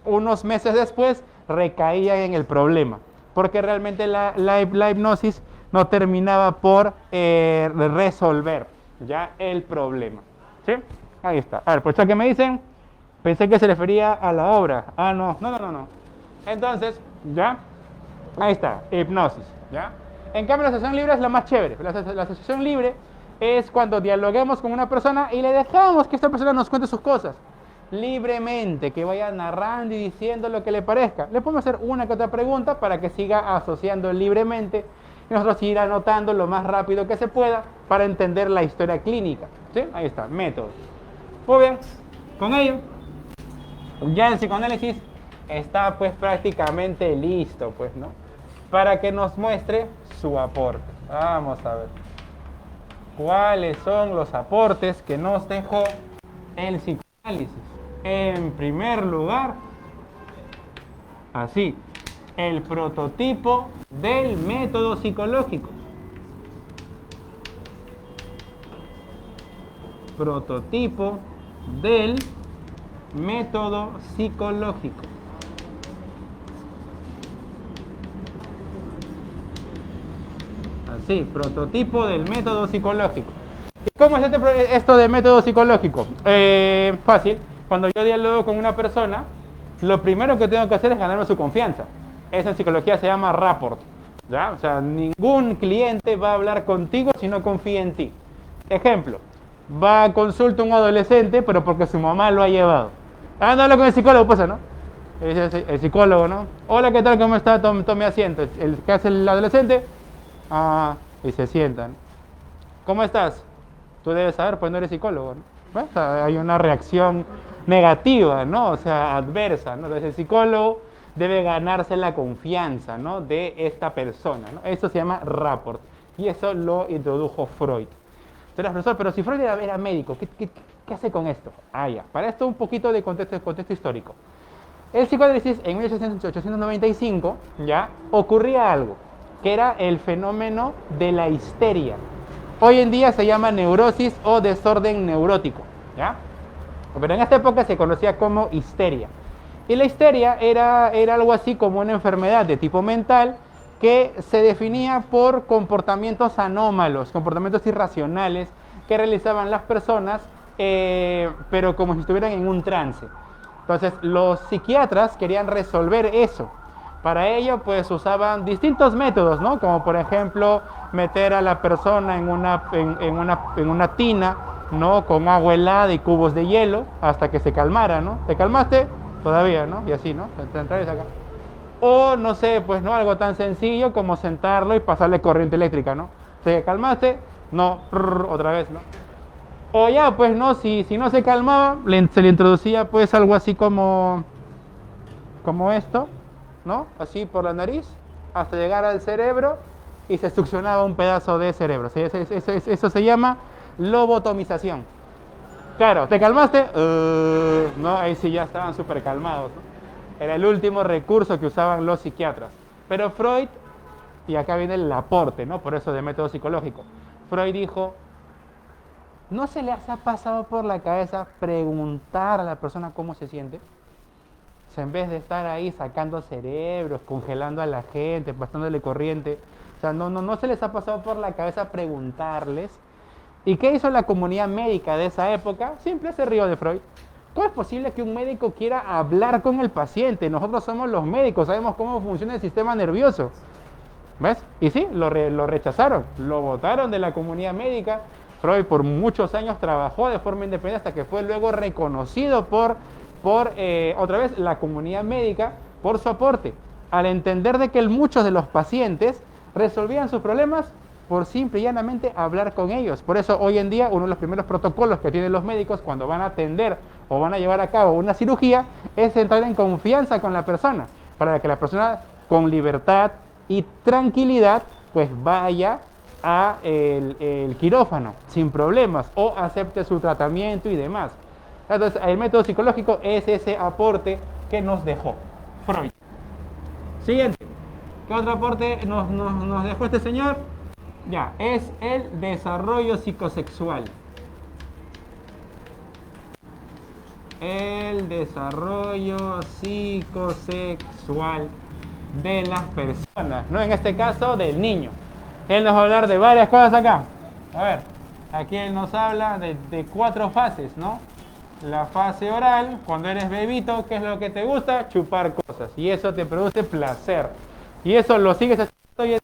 unos meses después recaía en el problema, porque realmente la hipnosis no terminaba por resolver ya el problema. ¿Sí? Ahí está. A ver, pues ¿qué me dicen? Pensé que se refería a la obra. Ah, no. Entonces, ¿ya? Ahí está, hipnosis, ¿ya? En cambio, la asociación libre es la más chévere. La asociación libre es cuando dialoguemos con una persona y le dejamos que esta persona nos cuente sus cosas libremente, que vaya narrando y diciendo lo que le parezca. Le podemos hacer una que otra pregunta para que siga asociando libremente y nosotros ir anotando lo más rápido que se pueda para entender la historia clínica. ¿Sí? Ahí está, método. Muy bien, con ello, ya el psicoanálisis está pues prácticamente listo, pues, ¿no? Para que nos muestre su aporte. Vamos a ver. ¿Cuáles son los aportes que nos dejó el psicoanálisis? En primer lugar, así, el prototipo del método psicológico. Prototipo del método psicológico. Así, prototipo del método psicológico. ¿Y cómo es esto de método psicológico? Fácil. Cuando yo dialogo con una persona, lo primero que tengo que hacer es ganarme su confianza. Eso en psicología se llama rapport, ¿ya? O sea, ningún cliente va a hablar contigo si no confía en ti. Ejemplo, va a consulta un adolescente, pero porque su mamá lo ha llevado. Ah, no habla con el psicólogo, pues, ¿no? El psicólogo, ¿no? Hola, ¿qué tal? ¿Cómo está? Tome asiento. ¿Qué hace el adolescente? Ah, y se sientan. ¿Cómo estás? Tú debes saber, pues no eres psicólogo, ¿no? Bueno, o sea, hay una reacción negativa, ¿no? O sea, adversa, ¿no? Entonces el psicólogo debe ganarse la confianza, ¿no? De esta persona, ¿no? Eso se llama rapport. Y eso lo introdujo Freud. Entonces, profesor, pero si Freud era médico, ¿qué hace con esto? Ah, ya. Para esto un poquito de contexto histórico. El psicoanálisis en 1895 ya ocurría algo, que era el fenómeno de la histeria. Hoy en día se llama neurosis o desorden neurótico, ¿ya? Pero en esta época se conocía como histeria. Y la histeria era algo así como una enfermedad de tipo mental que se definía por comportamientos anómalos, comportamientos irracionales que realizaban las personas, pero como si estuvieran en un trance. Entonces, los psiquiatras querían resolver eso. Para ello, pues usaban distintos métodos, ¿no? Como por ejemplo, meter a la persona en una tina, ¿no? Con agua helada y cubos de hielo hasta que se calmara, ¿no? ¿Te calmaste? Todavía, ¿no? Y así, ¿no? Te acá. O no sé, pues no, algo tan sencillo como sentarlo y pasarle corriente eléctrica, ¿no? ¿Te calmaste? No, otra vez, ¿no? O ya, pues no, si no se calmaba, se le introducía pues algo así como esto, ¿no? Así por la nariz, hasta llegar al cerebro y se succionaba un pedazo de cerebro. Eso se llama lobotomización. Claro, ¿te calmaste? No, ahí sí ya estaban súper calmados, ¿no? Era el último recurso que usaban los psiquiatras. Pero Freud, y acá viene el aporte, ¿no? Por eso de método psicológico. Freud dijo, ¿no se les ha pasado por la cabeza preguntar a la persona cómo se siente? O sea, en vez de estar ahí sacando cerebros, congelando a la gente, pasándole corriente. O sea, no se les ha pasado por la cabeza preguntarles. ¿Y qué hizo la comunidad médica de esa época? Simple, se rió de Freud. ¿Cómo es posible que un médico quiera hablar con el paciente? Nosotros somos los médicos, sabemos cómo funciona el sistema nervioso. ¿Ves? Y sí, lo rechazaron, lo botaron de la comunidad médica. Freud por muchos años trabajó de forma independiente hasta que fue luego reconocido por otra vez, la comunidad médica por su aporte. Al entender de que muchos de los pacientes resolvían sus problemas por simple y llanamente hablar con ellos. Por eso hoy en día uno de los primeros protocolos que tienen los médicos cuando van a atender o van a llevar a cabo una cirugía es entrar en confianza con la persona, para que la persona con libertad y tranquilidad pues vaya a el quirófano sin problemas o acepte su tratamiento y demás. Entonces el método psicológico es ese aporte que nos dejó Freud. Siguiente. ¿Qué otro aporte nos dejó este señor? Ya, es el desarrollo psicosexual. El desarrollo psicosexual de las personas, ¿no? En este caso, del niño. Él nos va a hablar de varias cosas acá. A ver, aquí él nos habla de 4 fases, ¿no? La fase oral, cuando eres bebito, ¿qué es lo que te gusta? Chupar cosas. Y eso te produce placer. Y eso lo sigues haciendo y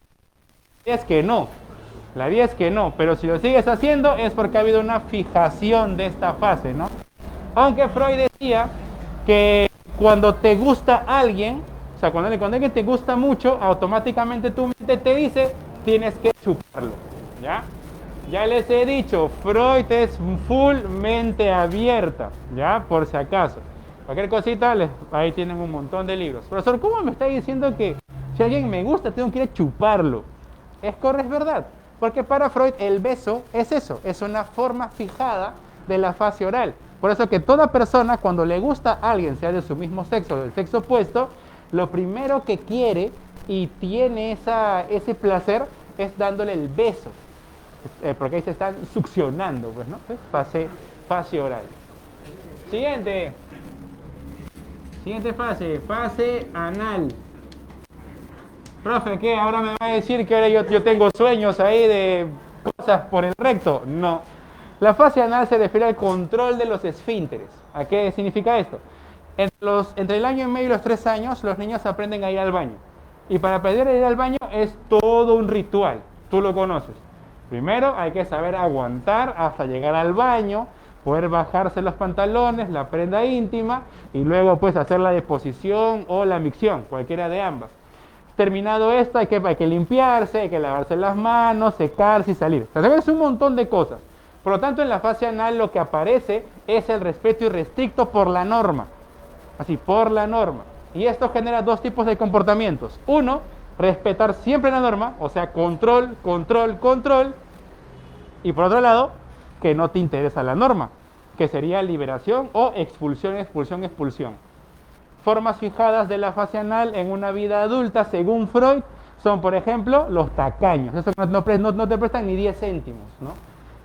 es que no. La 10 es que no, pero si lo sigues haciendo es porque ha habido una fijación de esta fase, ¿no? Aunque Freud decía que cuando te gusta alguien, o sea, cuando alguien te gusta mucho, automáticamente tu mente te dice, tienes que chuparlo, ¿ya? Ya les he dicho, Freud es full mente abierta, ¿ya? Por si acaso. Cualquier cosita, ahí tienen un montón de libros. Profesor, ¿cómo me está diciendo que si alguien me gusta, tengo que ir a chuparlo? Es verdad. Porque para Freud el beso es eso, es una forma fijada de la fase oral. Por eso que toda persona cuando le gusta a alguien, sea de su mismo sexo o del sexo opuesto, lo primero que quiere y tiene ese placer es dándole el beso. Porque ahí se están succionando, pues, ¿no? Fase oral. Siguiente fase anal. Profe, ¿qué? ¿Ahora me va a decir que ahora yo tengo sueños ahí de cosas por el recto? No. La fase anal se refiere al control de los esfínteres. ¿A qué significa esto? Entre el año y medio y los 3 años, los niños aprenden a ir al baño. Y para aprender a ir al baño es todo un ritual. Tú lo conoces. Primero hay que saber aguantar hasta llegar al baño, poder bajarse los pantalones, la prenda íntima, y luego pues hacer la deposición o la micción, cualquiera de ambas. Terminado esto, hay que limpiarse, hay que lavarse las manos, secarse y salir. O sea, es un montón de cosas. Por lo tanto, en la fase anal lo que aparece es el respeto irrestricto por la norma. Así, por la norma. Y esto genera 2 tipos de comportamientos. Uno, respetar siempre la norma, o sea, control. Y por otro lado, que no te interesa la norma, que sería liberación o expulsión. formas fijadas de la fase anal en una vida adulta, según Freud, son, por ejemplo, los tacaños. Eso no te prestan ni 10 céntimos, ¿no?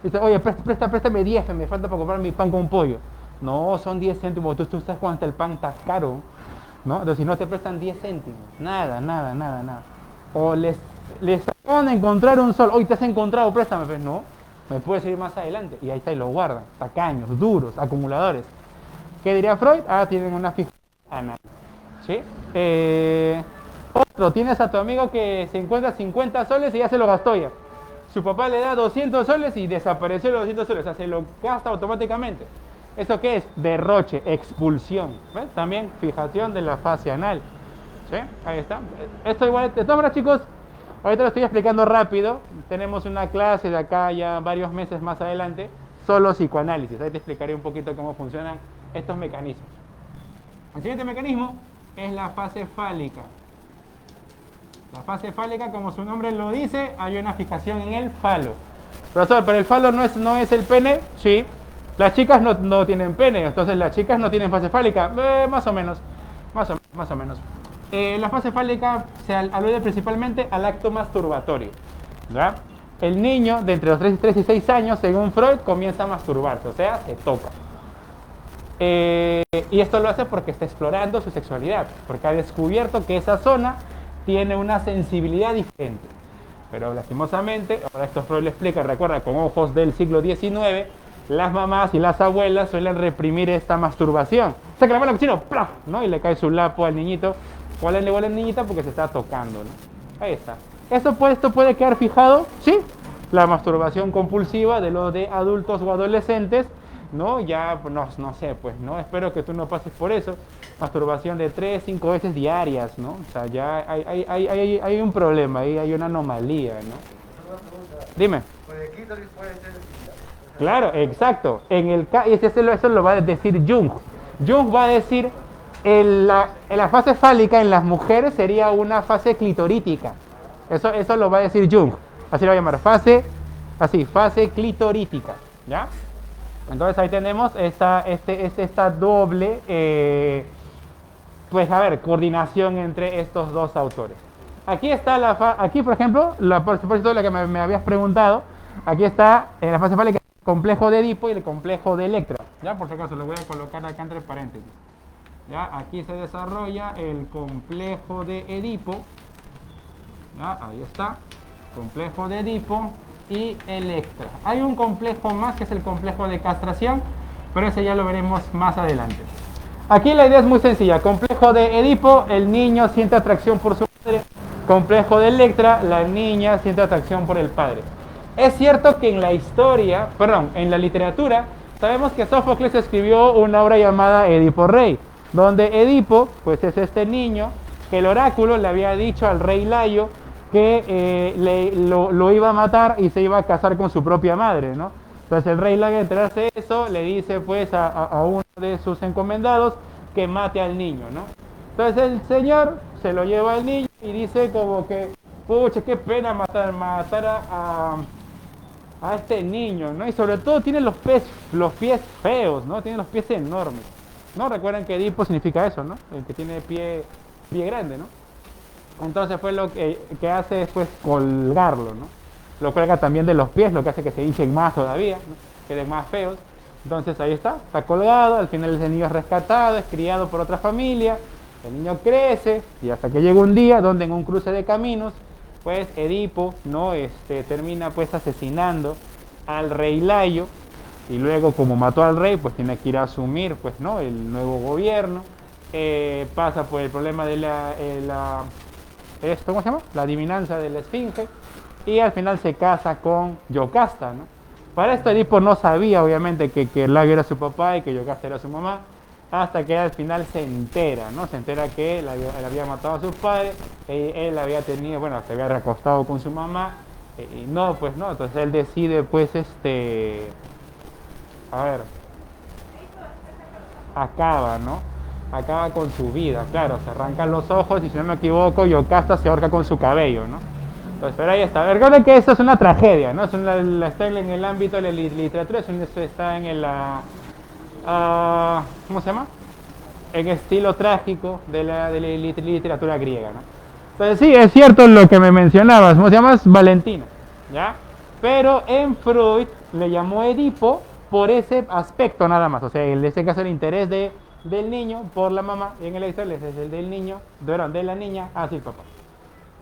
Dice, oye, préstame 10, que me falta para comprar mi pan con pollo. No, son 10 céntimos. Tú sabes cuánto el pan está caro, ¿no? Entonces, si no te prestan 10 céntimos, nada. O les acaban de encontrar un sol. Hoy te has encontrado, préstame. Pues no, me puedes ir más adelante. Y ahí está, y lo guardan. Tacaños, duros, acumuladores. ¿Qué diría Freud? Tienen una fijación anal. ¿Sí? Otro, tienes a tu amigo que se encuentra 50 soles y ya se lo gastó ya. Su papá le da 200 soles y desapareció los 200 soles. O sea, se lo gasta automáticamente. ¿Eso qué es? Derroche, expulsión. ¿Ves? También fijación de la fase anal. ¿Sí? Ahí está. Esto igual, de todas maneras, chicos, ahorita lo estoy explicando rápido. Tenemos una clase de acá ya varios meses más adelante, solo psicoanálisis. Ahí te explicaré un poquito cómo funcionan estos mecanismos. El siguiente mecanismo es la fase fálica. La fase fálica, como su nombre lo dice, hay una fijación en el falo. Profesor, pero el falo no es el pene. Sí. Las chicas no tienen pene, entonces las chicas no tienen fase fálica. Más o menos. La fase fálica se alude principalmente al acto masturbatorio, ¿verdad? El niño de entre los 3 y 6 años, según Freud, comienza a masturbarse, o sea, se toca. Y esto lo hace porque está explorando su sexualidad, porque ha descubierto que esa zona tiene una sensibilidad diferente. Pero lastimosamente, ahora esto Freud lo explica, recuerda, con ojos del siglo XIX, las mamás y las abuelas suelen reprimir esta masturbación. Saca la mano al cochino, ¡plaf!, ¿no? Y le cae su lapo al niñito. ¿Cuál es la niñita? Porque se está tocando, ¿no? Ahí está. Esto puede quedar fijado, ¿sí? La masturbación compulsiva de los de adultos o adolescentes, ¿no? Ya, no sé, pues, ¿no? Espero que tú no pases por eso. Masturbación de 3, 5 veces diarias, ¿no? O sea, ya hay un problema, ahí hay una anomalía, ¿no? Dime. Claro, exacto. Eso lo va a decir Jung. Jung va a decir, en la fase fálica en las mujeres sería una fase clitorítica. Eso lo va a decir Jung. Así lo va a llamar, fase clitorítica, ¿ya? Entonces ahí tenemos esta doble, coordinación entre estos dos autores. Aquí está aquí por ejemplo, por supuesto la que me habías preguntado, aquí está en la fase fálica el complejo de Edipo y el complejo de Electra. Ya, por si acaso lo voy a colocar acá entre paréntesis. Ya, aquí se desarrolla el complejo de Edipo. Ya, ahí está, complejo de Edipo y Electra. Hay un complejo más que es el complejo de castración, pero ese ya lo veremos más adelante. Aquí la idea es muy sencilla. Complejo de Edipo, el niño siente atracción por su padre. Complejo de Electra, la niña siente atracción por el padre. Es cierto que en la literatura, sabemos que Sófocles escribió una obra llamada Edipo Rey, donde Edipo, pues es este niño que el oráculo le había dicho al rey Layo que lo iba a matar y se iba a casar con su propia madre, ¿no? Entonces el rey Layo, al enterarse de eso, le dice pues a uno de sus encomendados que mate al niño, ¿no? Entonces el señor se lo lleva al niño y dice como que, pucha, qué pena matar a este niño, ¿no? Y sobre todo tiene los pies feos, ¿no? Tiene los pies enormes, ¿no? Recuerden que Edipo significa eso, ¿no? El que tiene pie grande, ¿no? Entonces fue lo que hace es pues colgarlo, ¿no? Lo cuelga también de los pies, lo que hace que se hinchen más todavía, ¿no? Queden más feos. Entonces ahí está colgado, al final ese niño es rescatado, es criado por otra familia, el niño crece y hasta que llega un día donde en un cruce de caminos, pues Edipo, ¿no? Termina pues asesinando al rey Layo y luego como mató al rey, pues tiene que ir a asumir pues, ¿no? El nuevo gobierno, pasa por el problema de ¿cómo se llama? La adivinanza de la esfinge y al final se casa con Yocasta, ¿no? Para esto Edipo no sabía obviamente que Layo era su papá y que Yocasta era su mamá, hasta que al final se entera, ¿no? Se entera que él había matado a sus padres, él había tenido, bueno, se había recostado con su mamá, y no, pues no, entonces él decide, pues, acaba, ¿no? Acaba con su vida, claro, se arrancan los ojos y si no me equivoco, Yocasta se ahorca con su cabello, ¿no? Entonces, pero ahí está. Recuerden que eso es una tragedia, ¿no? Está en el ámbito de la literatura, eso está en ¿cómo se llama? en estilo trágico de la literatura griega, ¿no? Entonces sí, es cierto lo que me mencionabas, ¿cómo se llama? Valentina, ¿ya? Pero en Freud le llamó Edipo por ese aspecto nada más, o sea, en este caso el interés del niño por la mamá, y en el Aristóteles es el del niño, de la niña hacia el papá.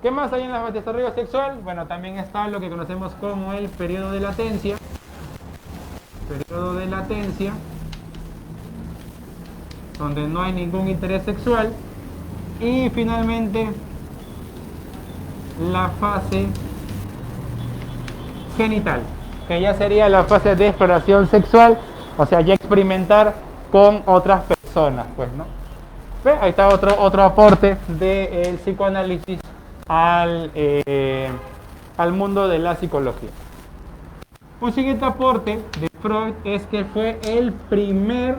¿Qué más hay en el desarrollo sexual? Bueno, también está lo que conocemos como el periodo de latencia. Periodo de latencia, donde no hay ningún interés sexual. Y finalmente, la fase genital, que ya sería la fase de exploración sexual, o sea, ya experimentar con otras personas, pues, ¿no? ¿Ve? Ahí está otro aporte del psicoanálisis al mundo de la psicología. Un siguiente aporte de Freud es que fue el primero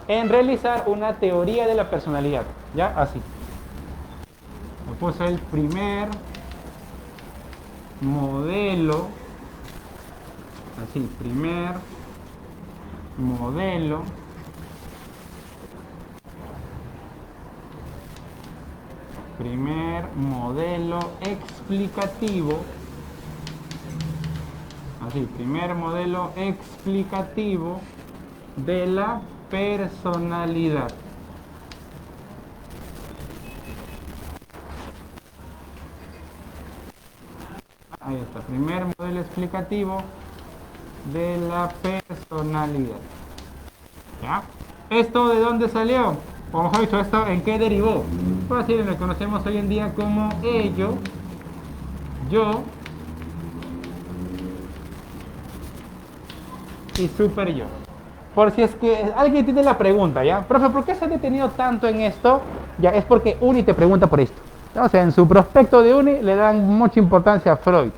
en realizar una teoría de la personalidad, ya así. Puso el primer modelo, así, primer modelo explicativo, así, primer modelo explicativo de la personalidad. Ahí está, primer modelo explicativo de la personalidad. ¿Ya? ¿Esto de dónde salió? O mejor dicho, ¿esto en qué derivó? Pues así lo conocemos hoy en día como ello, yo y super yo. Por si es que alguien tiene la pregunta, ¿ya? Profe, ¿por qué se ha detenido tanto en esto? Ya, es porque Uni te pregunta por esto. O sea, en su prospecto de Uni le dan mucha importancia a Freud.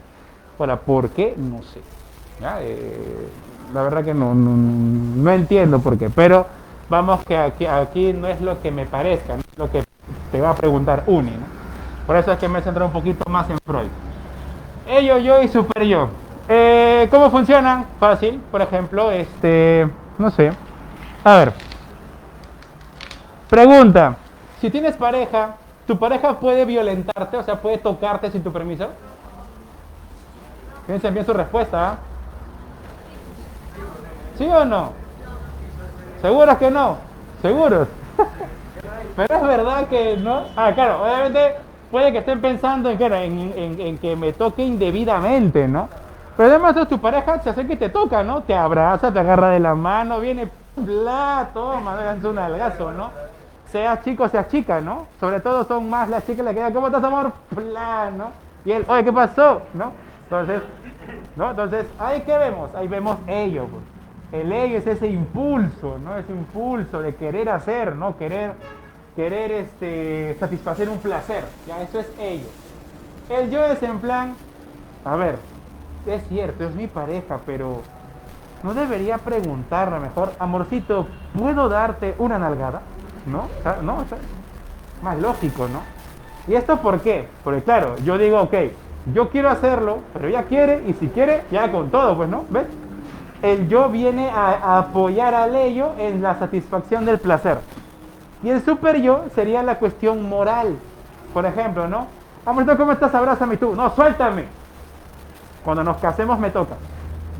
Ahora, ¿por qué? No sé. ¿Ya? La verdad que no entiendo por qué. Pero vamos que aquí no es lo que me parezca, no es lo que te va a preguntar Uni, ¿no? Por eso es que me he centrado un poquito más en Freud. Ello, yo y super yo. ¿Cómo funcionan? Fácil. Por ejemplo, no sé. A ver. Pregunta. Si tienes pareja, ¿tu pareja puede violentarte? O sea, ¿puede tocarte sin tu permiso? Piensen bien su respuesta. ¿Eh? ¿Sí o no? ¿Seguros que no? ¿Seguros? Pero es verdad que no. Ah, claro, obviamente puede que estén pensando en que me toque indebidamente, ¿no? Pero además tu pareja se acerca y te toca, ¿no? Te abraza, te agarra de la mano, viene, bla, toma, es un algazo, ¿no? Seas chico, seas chica, ¿no? Sobre todo son más las chicas las que digan, ¿cómo estás, amor? Bla, ¿no? Y él, oye, ¿qué pasó? ¿No? Entonces, ahí qué vemos, ahí vemos ello, pues. El ello es ese impulso, ¿no? Ese impulso de querer hacer, ¿no? Querer satisfacer un placer, ya, eso es ello. El yo es en plan, a ver, es cierto, es mi pareja, pero no debería preguntarle mejor, amorcito, ¿puedo darte una nalgada? ¿No? ¿No? Más lógico, ¿no? ¿Y esto por qué? Porque claro, yo digo, ok, yo quiero hacerlo, pero ella quiere, y si quiere, ya con todo, pues, ¿no? ¿Ves? El yo viene a apoyar al ello en la satisfacción del placer. Y el super yo sería la cuestión moral. Por ejemplo, ¿no? Amorcito, ¿cómo estás? Abrázame tú. No, suéltame. Cuando nos casemos me toca.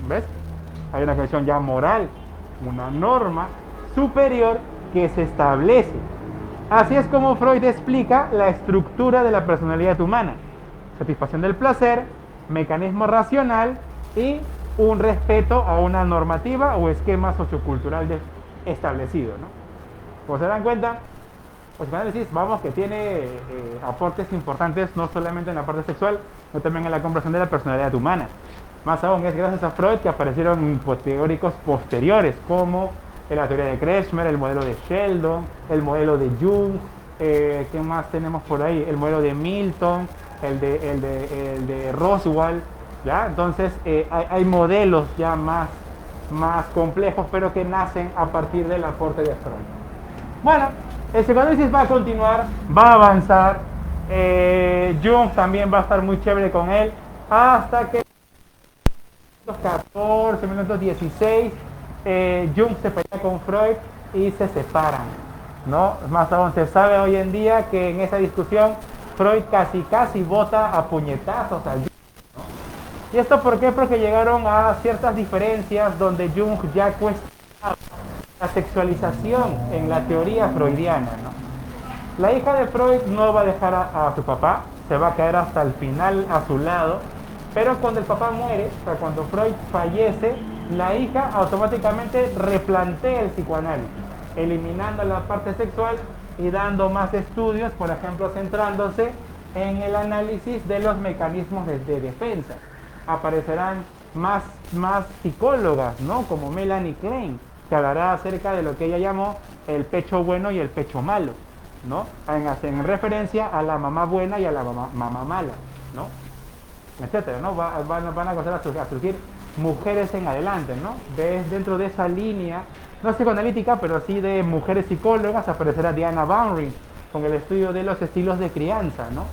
¿Ves? Hay una cuestión ya moral, una norma superior que se establece. Así es como Freud explica la estructura de la personalidad humana. Satisfacción del placer, mecanismo racional y un respeto a una normativa o esquema sociocultural establecido, ¿no? Como se dan cuenta, pues análisis, vamos, que tiene aportes importantes no solamente en la parte sexual, sino también en la comprensión de la personalidad humana. Más aún es gracias a Freud que aparecieron teóricos posteriores como la teoría de Kretschmer, el modelo de Sheldon, el modelo de Jung, ¿qué más tenemos por ahí? El modelo de Milton, el de Roswell, ¿ya? Entonces hay modelos ya más complejos, pero que nacen a partir del aporte de Freud. Bueno, el psicoanálisis va a continuar, va a avanzar, Jung también va a estar muy chévere con él, hasta que 14, 1916, Jung se pelea con Freud y se separan, ¿no? Más aún se sabe hoy en día que en esa discusión Freud casi vota a puñetazos al Jung. ¿Y esto por qué? Porque llegaron a ciertas diferencias donde Jung ya cuestionaba la sexualización en la teoría freudiana, ¿no? La hija de Freud no va a dejar a su papá, se va a quedar hasta el final a su lado, pero cuando el papá muere, o sea, cuando Freud fallece, la hija automáticamente replantea el psicoanálisis, eliminando la parte sexual y dando más estudios, por ejemplo, centrándose en el análisis de los mecanismos de defensa. Aparecerán más psicólogas, ¿no? Como Melanie Klein, que hablará acerca de lo que ella llamó el pecho bueno y el pecho malo, ¿no? En referencia a la mamá buena y a la mamá mala, ¿no? Etcétera, ¿no? Van a comenzar a surgir mujeres en adelante, ¿no? Dentro de esa línea, no psicoanalítica, pero sí de mujeres psicólogas, aparecerá Diana Baumrind con el estudio de los estilos de crianza, ¿no?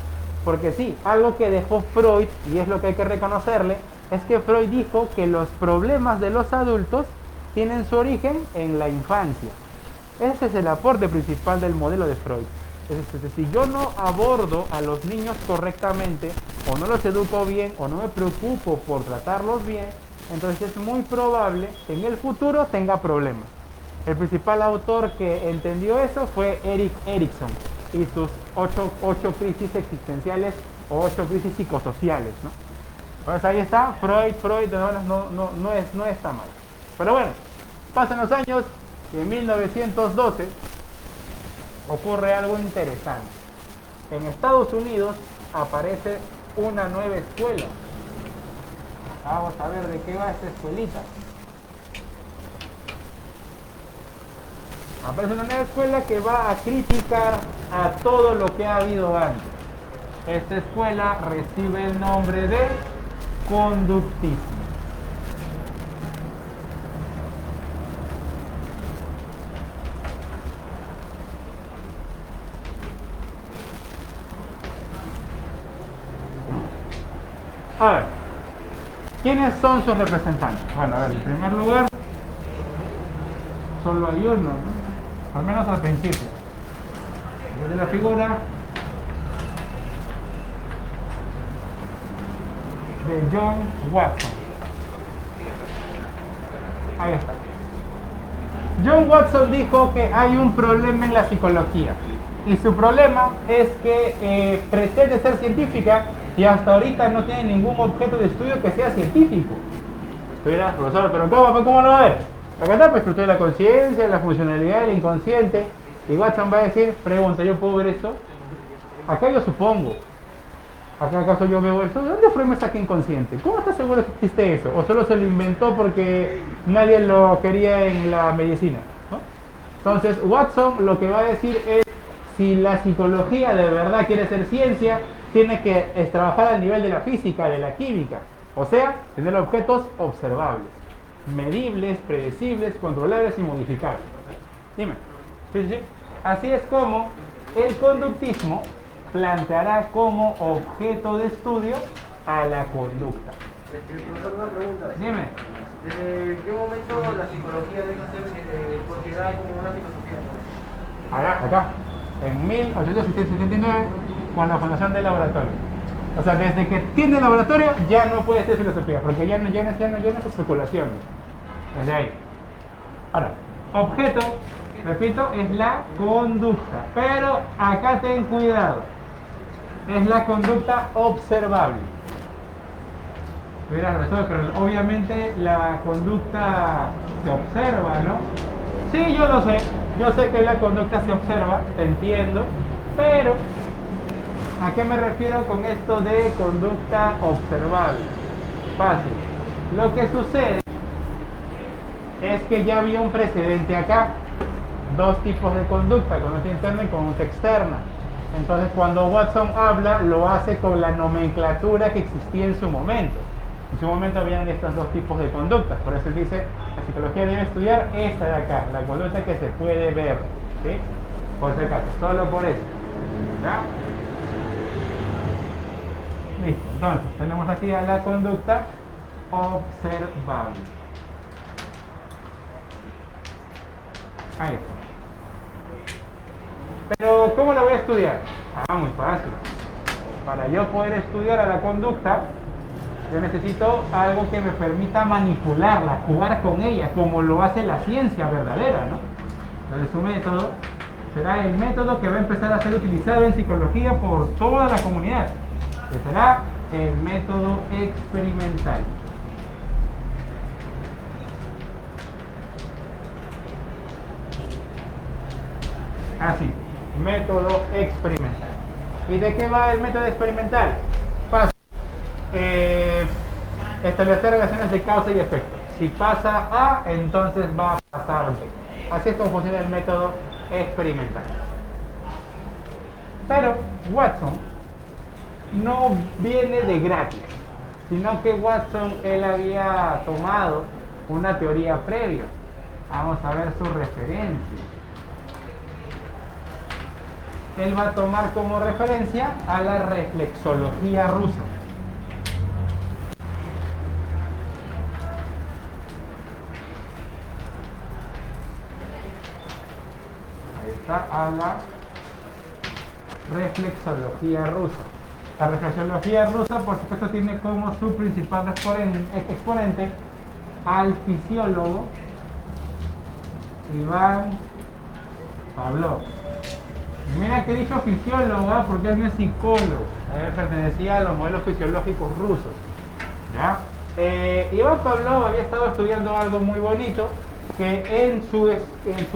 Porque sí, algo que dejó Freud, y es lo que hay que reconocerle, es que Freud dijo que los problemas de los adultos tienen su origen en la infancia. Ese es el aporte principal del modelo de Freud. Es decir, si yo no abordo a los niños correctamente, o no los educo bien, o no me preocupo por tratarlos bien, entonces es muy probable que en el futuro tenga problemas. El principal autor que entendió eso fue Erik Erikson y sus 8 crisis existenciales o 8 crisis psicosociales, ¿no? Pues ahí está, Freud no está mal. Pero bueno, pasan los años y en 1912 ocurre algo interesante. En Estados Unidos aparece una nueva escuela. Vamos a ver de qué va esta escuelita. Aparece una nueva escuela que va a criticar a todo lo que ha habido antes. Esta escuela recibe el nombre de conductismo. A ver, ¿quiénes son sus representantes? Bueno, a ver, en primer lugar, solo hay uno, ¿no? Al menos al principio. De la figura de John Watson. Ahí está. John Watson dijo que hay un problema en la psicología. Y su problema es que pretende ser científica y hasta ahorita no tiene ningún objeto de estudio que sea científico. Tú dirás, profesor, pero ¿cómo no va a ver? Acá está, pues, estudia la conciencia, la funcionalidad del inconsciente. Y Watson va a decir, pregunta, ¿yo puedo ver esto? Acá yo supongo. ¿Acá acaso yo veo esto? ¿De dónde Freud me saca inconsciente? ¿Cómo estás seguro que existe eso? ¿O solo se lo inventó porque nadie lo quería en la medicina? ¿No? Entonces, Watson lo que va a decir es, si la psicología de verdad quiere ser ciencia, tiene que trabajar al nivel de la física, de la química. O sea, tener objetos observables, medibles, predecibles, controlables y modificables. Dime. ¿Sí? Así es como el conductismo planteará como objeto de estudio a la conducta. Profesor, una pregunta. Dime. ¿Desde qué momento la psicología debe ser considerada como una filosofía? Acá, en 1879, con la fundación del laboratorio. O sea, desde que tiene el laboratorio ya no puede ser filosofía, porque ya no es especulación. Desde ahí. Ahora, objeto, repito, es la conducta. Pero acá ten cuidado. Es la conducta observable. Verás, pero obviamente la conducta se observa, ¿no? Sí, yo lo sé. Yo sé que la conducta se observa, te entiendo, pero ¿a qué me refiero con esto de conducta observable? Fácil. Lo que sucede es que ya había un precedente acá. Dos tipos de conducta, conducta interna y conducta externa. Entonces, cuando Watson habla, lo hace con la nomenclatura que existía en su momento. En su momento habían estos dos tipos de conductas. Por eso dice, la psicología debe estudiar esta de acá, la conducta que se puede ver. ¿Sí? Por si acaso, solo por eso. ¿Ya? Listo. Entonces, tenemos aquí a la conducta observable. Ahí está. Pero, ¿cómo la voy a estudiar? Muy fácil. Para yo poder estudiar a la conducta, yo necesito algo que me permita manipularla, jugar con ella, como lo hace la ciencia verdadera, ¿no? Entonces, su método será el método que va a empezar a ser utilizado en psicología por toda la comunidad, que será el método experimental. Así, método experimental. ¿Y de qué va el método experimental? Fácil. Establecer relaciones de causa y efecto. Si pasa A, entonces va a pasar B. Así es como funciona el método experimental. Pero Watson no viene de gratis, sino que Watson, él había tomado una teoría previa. Vamos a ver su referencia. Él va a tomar como referencia a la reflexología rusa. Ahí está, a la reflexología rusa. La reflexología rusa, por supuesto, tiene como su principal exponente al fisiólogo Iván Pavlov. Mira que dijo fisiólogo, porque él no es psicólogo. Él pertenecía a los modelos fisiológicos rusos. ¿Ya? Iván Pavlov había estado estudiando algo muy bonito que en su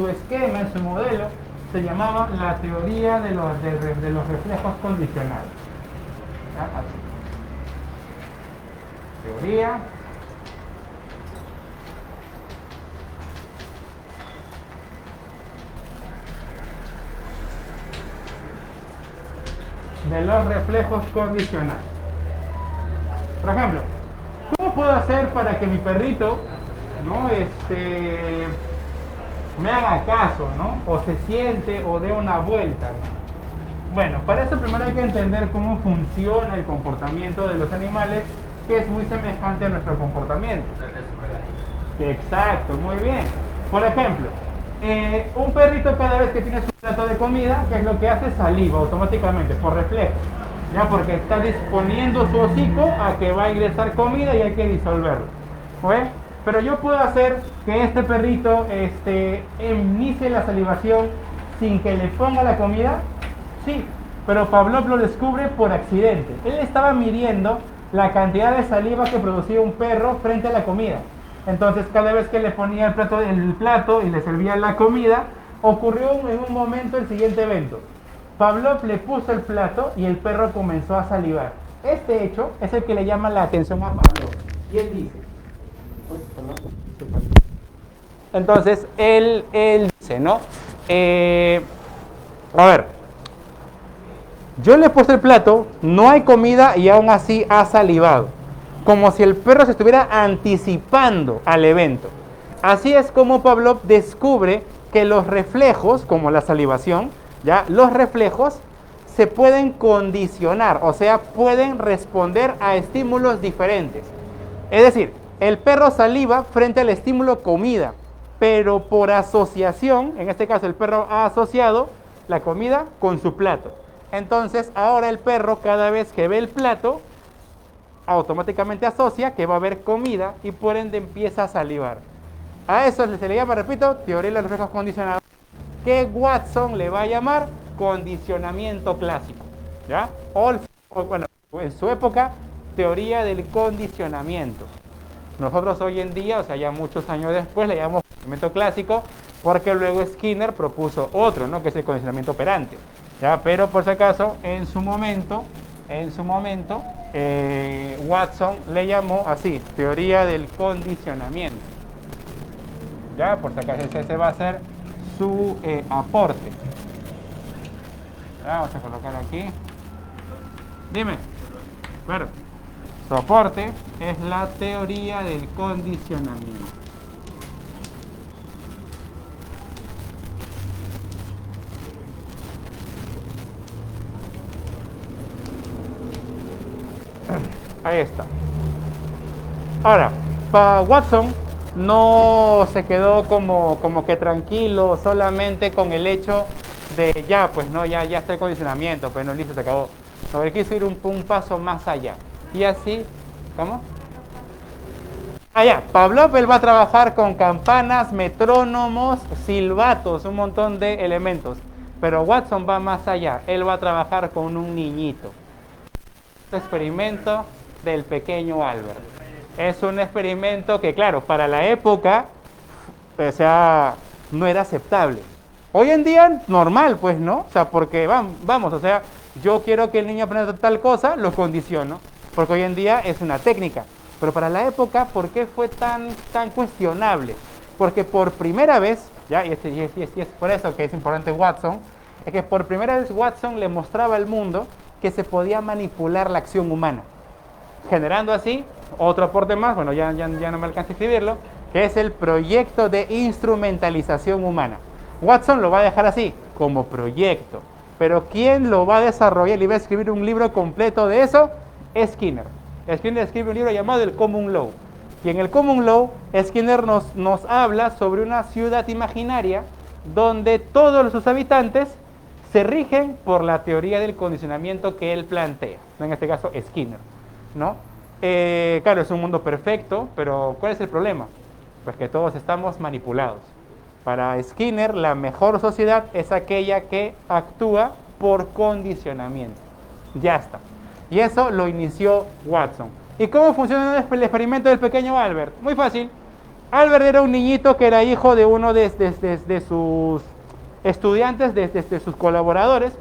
esquema, en su modelo, se llamaba la teoría de los reflejos condicionales. ¿Ya? Así. Teoría de los reflejos condicionales. Por ejemplo, ¿cómo puedo hacer para que mi perrito, ¿no? Me haga caso, ¿no? O se siente o dé una vuelta, ¿no? Bueno, para eso primero hay que entender cómo funciona el comportamiento de los animales, que es muy semejante a nuestro comportamiento. Exacto, muy bien. Por ejemplo, un perrito cada vez que tiene su plato de comida, ¿qué es lo que hace? Saliva automáticamente, por reflejo. Ya, porque está disponiendo su hocico a que va a ingresar comida y hay que disolverlo. ¿Ves? Pero yo puedo hacer que este perrito inicie la salivación sin que le ponga la comida. Sí, pero Pavlov lo descubre por accidente. Él estaba midiendo la cantidad de saliva que producía un perro frente a la comida. Entonces, cada vez que le ponía el plato y le servía la comida, ocurrió en un momento el siguiente evento. Pavlov le puso el plato y el perro comenzó a salivar. Este hecho es el que le llama la atención a Pavlov. Y él dice... Entonces, él dice, ¿no? A ver, yo le puse el plato, no hay comida y aún así ha salivado. Como si el perro se estuviera anticipando al evento. Así es como Pavlov descubre que los reflejos, como la salivación, ¿ya? Los reflejos se pueden condicionar, o sea, pueden responder a estímulos diferentes. Es decir, el perro saliva frente al estímulo comida, pero por asociación, en este caso el perro ha asociado la comida con su plato. Entonces, ahora el perro cada vez que ve el plato, automáticamente asocia que va a haber comida y por ende empieza a salivar. A eso se le llama, repito, teoría de los reflejos condicionados, que Watson le va a llamar condicionamiento clásico, ¿ya? O bueno, en su época, teoría del condicionamiento. Nosotros hoy en día, o sea, ya muchos años después, le llamamos condicionamiento clásico, porque luego Skinner propuso otro, ¿no? Que es el condicionamiento operante, ¿ya? Pero por si acaso, en su momento, Watson le llamó así, teoría del condicionamiento. Ya, por si acaso ese va a ser su aporte. Ya, vamos a colocar aquí. Dime. Bueno, su aporte es la teoría del condicionamiento. Ahí está. Ahora, para Watson, no se quedó como que tranquilo solamente con el hecho de ya, pues no, ya está el condicionamiento, pues no, listo, se acabó. No, él quiso ir un paso más allá. Y así, ¿cómo? Allá, Pavlov él va a trabajar con campanas, metrónomos, silbatos, un montón de elementos. Pero Watson va más allá, él va a trabajar con un niñito. Este experimento del pequeño Albert. Es un experimento que, claro, para la época, o sea, no era aceptable. Hoy en día, normal, pues, ¿no? O sea, porque vamos, o sea, yo quiero que el niño aprenda tal cosa, lo condiciono. Porque hoy en día es una técnica. Pero para la época, ¿por qué fue tan cuestionable? Porque por primera vez, ya, y es por eso que es importante Watson, es que por primera vez Watson le mostraba al mundo que se podía manipular la acción humana, generando así otro aporte más, bueno, ya no me alcanza a escribirlo, que es el proyecto de instrumentalización humana. Watson lo va a dejar así, como proyecto, pero ¿quién lo va a desarrollar y va a escribir un libro completo de eso? Skinner. Skinner escribe un libro llamado El Common Law. Y en el Common Law, Skinner nos habla sobre una ciudad imaginaria donde todos sus habitantes se rigen por la teoría del condicionamiento que él plantea, en este caso Skinner, ¿no? Claro, es un mundo perfecto, pero ¿cuál es el problema? Pues que todos estamos manipulados. Para Skinner, la mejor sociedad es aquella que actúa por condicionamiento. Ya está. Y eso lo inició Watson. ¿Y cómo funciona el experimento del pequeño Albert? Muy fácil. Albert era un niñito que era hijo de uno de sus estudiantes, de sus colaboradores.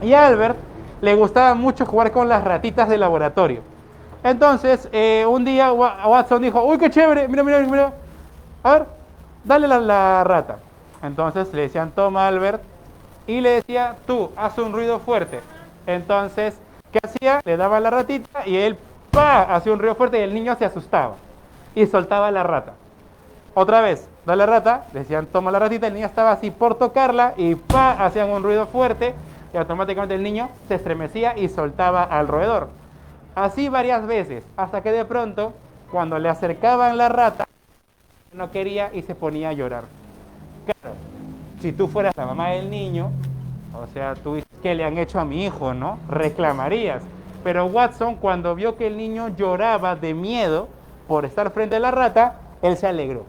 Y a Albert le gustaba mucho jugar con las ratitas de laboratorio. Entonces, un día Watson dijo, uy, qué chévere, mira. A ver, dale la rata. Entonces le decían, toma Albert. Y le decía, tú, haz un ruido fuerte. Entonces, ¿qué hacía? Le daba la ratita y él, ¡pa!, hacía un ruido fuerte y el niño se asustaba. Y soltaba la rata. Otra vez, da la rata, decían toma la ratita, el niño estaba así por tocarla y ¡pa!, hacían un ruido fuerte y automáticamente el niño se estremecía y soltaba al roedor. Así varias veces, hasta que de pronto, cuando le acercaban la rata, no quería y se ponía a llorar. Claro, si tú fueras la mamá del niño, o sea, tú dices, ¿qué le han hecho a mi hijo, no? Reclamarías. Pero Watson, cuando vio que el niño lloraba de miedo por estar frente a la rata, él se alegró.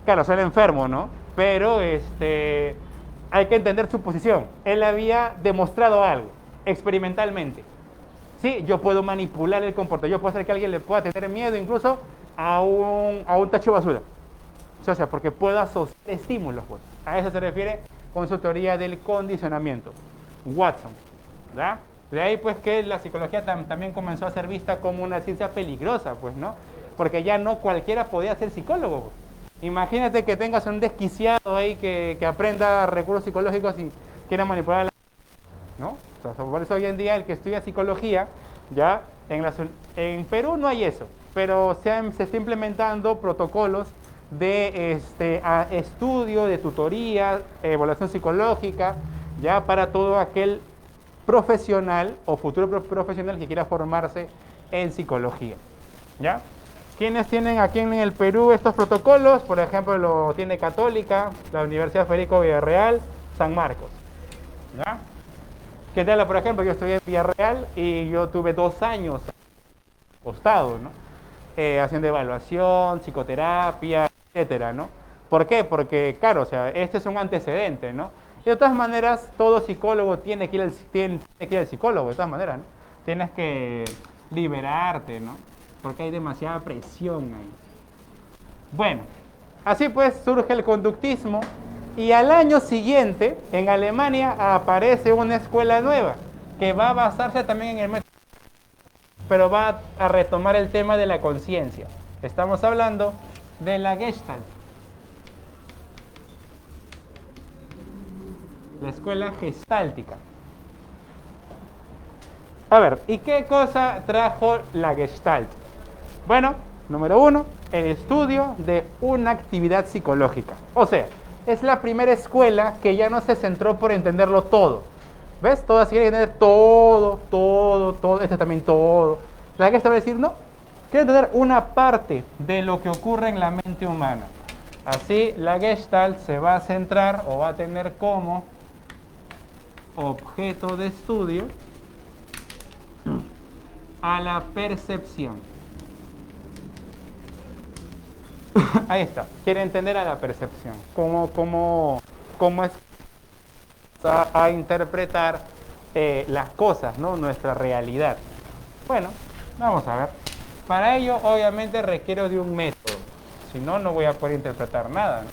Claro, soy el enfermo, ¿no? Pero hay que entender su posición. Él había demostrado algo, experimentalmente. Sí, yo puedo manipular el comportamiento, yo puedo hacer que alguien le pueda tener miedo incluso a un tacho de basura. O sea, porque puedo asociar estímulos, pues. A eso se refiere con su teoría del condicionamiento. Watson, ¿verdad? De ahí pues que la psicología también comenzó a ser vista como una ciencia peligrosa, pues, ¿no? Porque ya no cualquiera podía ser psicólogo, pues. Imagínate que tengas un desquiciado ahí que aprenda recursos psicológicos y quiera manipular la... ¿no? O sea, por eso hoy en día el que estudia psicología, ya en Perú no hay eso, pero se está implementando protocolos de estudio, de tutoría, evaluación psicológica, ya para todo aquel profesional o futuro profesional que quiera formarse en psicología, ¿ya? ¿Quiénes tienen aquí en el Perú estos protocolos? Por ejemplo, lo tiene Católica, la Universidad Federico Villarreal, San Marcos, ¿ya? ¿Qué tal? Por ejemplo, yo estudié en Villarreal y yo tuve 2 años costado, ¿no? Haciendo evaluación, psicoterapia, etcétera, ¿no? ¿Por qué? Porque, claro, o sea, este es un antecedente, ¿no? Y de todas maneras, todo psicólogo tiene que ir al psicólogo, de todas maneras, ¿no? Tienes que liberarte, ¿no? Porque hay demasiada presión ahí. Bueno, así pues surge el conductismo y al año siguiente, en Alemania, aparece una escuela nueva que va a basarse también en el método, pero va a retomar el tema de la conciencia. Estamos hablando de la Gestalt. La escuela gestáltica. A ver, ¿y qué cosa trajo la Gestalt? Bueno, número 1, el estudio de una actividad psicológica. O sea, es la primera escuela que ya no se centró por entenderlo todo. ¿Ves? Todas quieren entender todo, este también todo. La Gestalt va a decir, no, quiero entender una parte de lo que ocurre en la mente humana. Así, la Gestalt se va a centrar o va a tener como objeto de estudio a la percepción. Ahí está, quiere entender a la percepción, cómo es a interpretar las cosas, ¿no? Nuestra realidad. Bueno, vamos a ver. Para ello, obviamente, requiero de un método. Si no, no voy a poder interpretar nada, ¿no?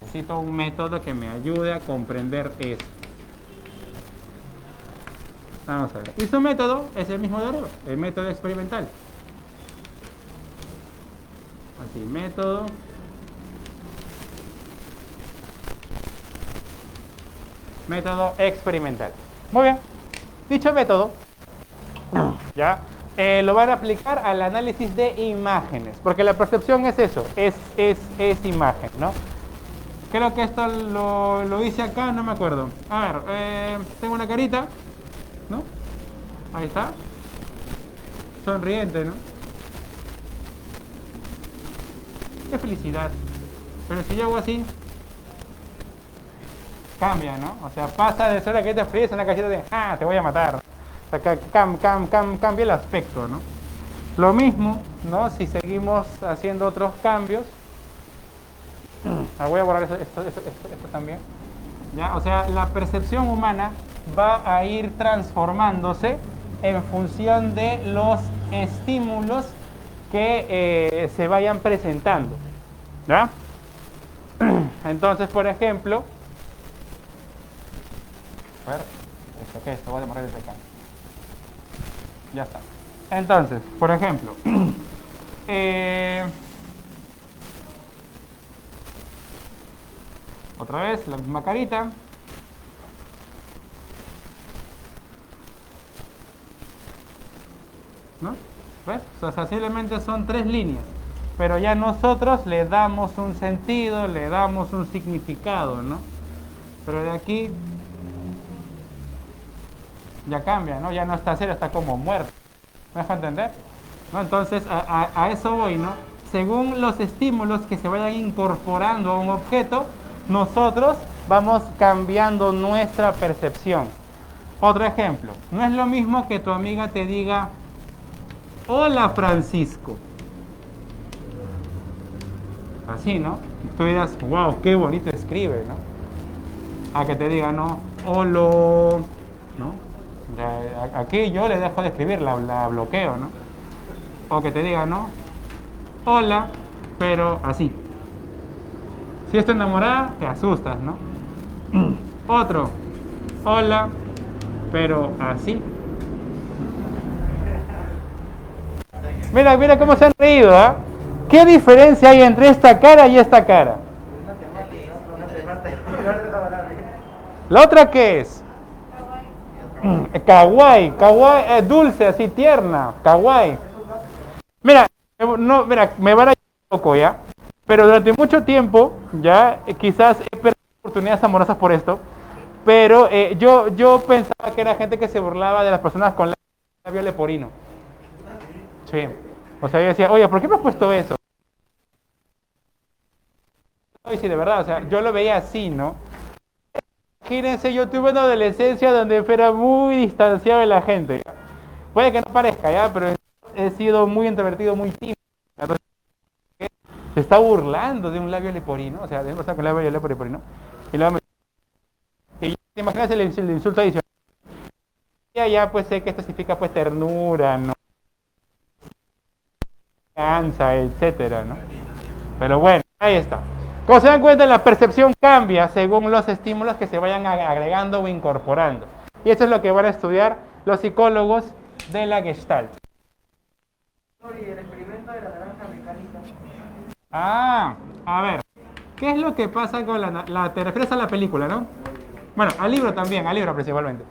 Necesito un método que me ayude a comprender eso. Vamos a ver. Y su método es el mismo de arriba, el método experimental. Así, método. Método experimental. Muy bien. Dicho método, ya, lo van a aplicar al análisis de imágenes, porque la percepción es eso, es imagen, ¿no? Creo que esto lo hice acá, no me acuerdo. A ver, tengo una carita, ¿no? Ahí está. Sonriente, ¿no? Qué felicidad. Pero si yo hago así, cambia, ¿no? O sea, pasa de ser una carita feliz a una carita de, te voy a matar. O sea, cambia el aspecto, ¿no? Lo mismo, ¿no? Si seguimos haciendo otros cambios. Voy a borrar esto también. ¿Ya? O sea, la percepción humana va a ir transformándose en función de los estímulos que se vayan presentando. ¿Ya? Entonces, por ejemplo, a ver, ¿qué es esto? Voy a demorar desde acá. Ya está. Entonces, por ejemplo, otra vez, la misma carita. ¿No? ¿Ves? O sea, simplemente son 3 líneas. Pero ya nosotros le damos un sentido, le damos un significado, ¿no? Pero de aquí ya cambia, ¿no? Ya no está cero, está como muerto. ¿Me deja entender? ¿No? Entonces, a eso voy, ¿no? Según los estímulos que se vayan incorporando a un objeto, nosotros vamos cambiando nuestra percepción. Otro ejemplo, no es lo mismo que tu amiga te diga, hola Francisco. Así, ¿no? Tú dirás, wow, qué bonito escribe, ¿no? A que te diga, no, hola, ¿no? Aquí yo le dejo de escribir, la bloqueo, ¿no? O que te diga, no, hola, pero así. Si estás enamorada, te asustas, ¿no? Otro, hola, pero así. Mira cómo se han reído, ¿eh? ¿Qué diferencia hay entre esta cara y esta cara? ¿La otra qué es? Kawaii, dulce, así tierna, kawaii. Mira, me van a ir un poco, ¿ya? Pero durante mucho tiempo, ya, quizás he perdido oportunidades amorosas por esto, pero yo pensaba que era gente que se burlaba de las personas con labio leporino. Sí. O sea, yo decía, oye, ¿por qué me has puesto eso? Y sí, de verdad, o sea, yo lo veía así, ¿no? Imagínense, yo tuve una adolescencia donde era muy distanciado de la gente. ¿Ya? Puede que no parezca, ¿ya? Pero he sido muy introvertido, muy tímido. Entonces, se está burlando de un labio leporino, o sea, de una persona con labio leporino. Y luego y te imaginas el insulto adicional. Ya pues sé que esto significa pues ternura, ¿no? Cansa, etcétera, ¿no? Pero bueno, ahí está. Como se dan cuenta, la percepción cambia según los estímulos que se vayan agregando o incorporando. Y eso es lo que van a estudiar los psicólogos de la Gestalt. Y el experimento de la naranja mecánica. A ver, ¿qué es lo que pasa con te refieres a la película, ¿no? Bueno, al libro también, al libro principalmente.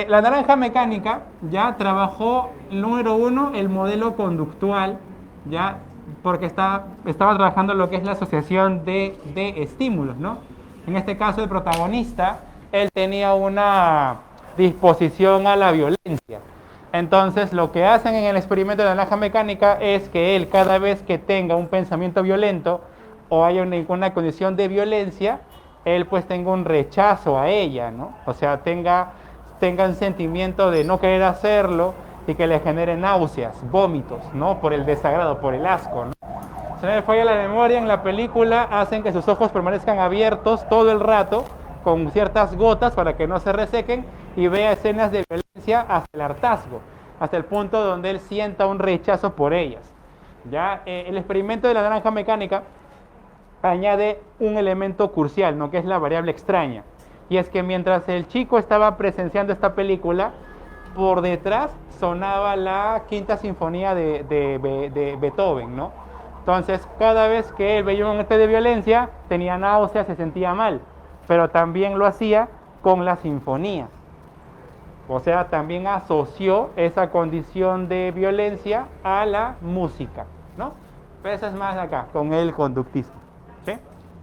La naranja mecánica ya trabajó, número 1, el modelo conductual, ya, porque estaba trabajando lo que es la asociación de estímulos, ¿no? En este caso, el protagonista, él tenía una disposición a la violencia. Entonces, lo que hacen en el experimento de la naranja mecánica es que él, cada vez que tenga un pensamiento violento o haya una condición de violencia, él pues tenga un rechazo a ella, ¿no? O sea, tenga un sentimiento de no querer hacerlo y que le genere náuseas, vómitos, ¿no? Por el desagrado, por el asco, ¿no? Si no le falla la memoria, en la película hacen que sus ojos permanezcan abiertos todo el rato con ciertas gotas para que no se resequen y vea escenas de violencia hasta el hartazgo, hasta el punto donde él sienta un rechazo por ellas. Ya el experimento de la naranja mecánica añade un elemento crucial, ¿no? Que es la variable extraña. Y es que mientras el chico estaba presenciando esta película, por detrás sonaba la quinta sinfonía de Beethoven, ¿no? Entonces, cada vez que él veía un acto de violencia, tenía náuseas, se sentía mal, pero también lo hacía con la sinfonía. O sea, también asoció esa condición de violencia a la música, ¿no? Pero eso es más acá, con el conductismo. ¿Sí?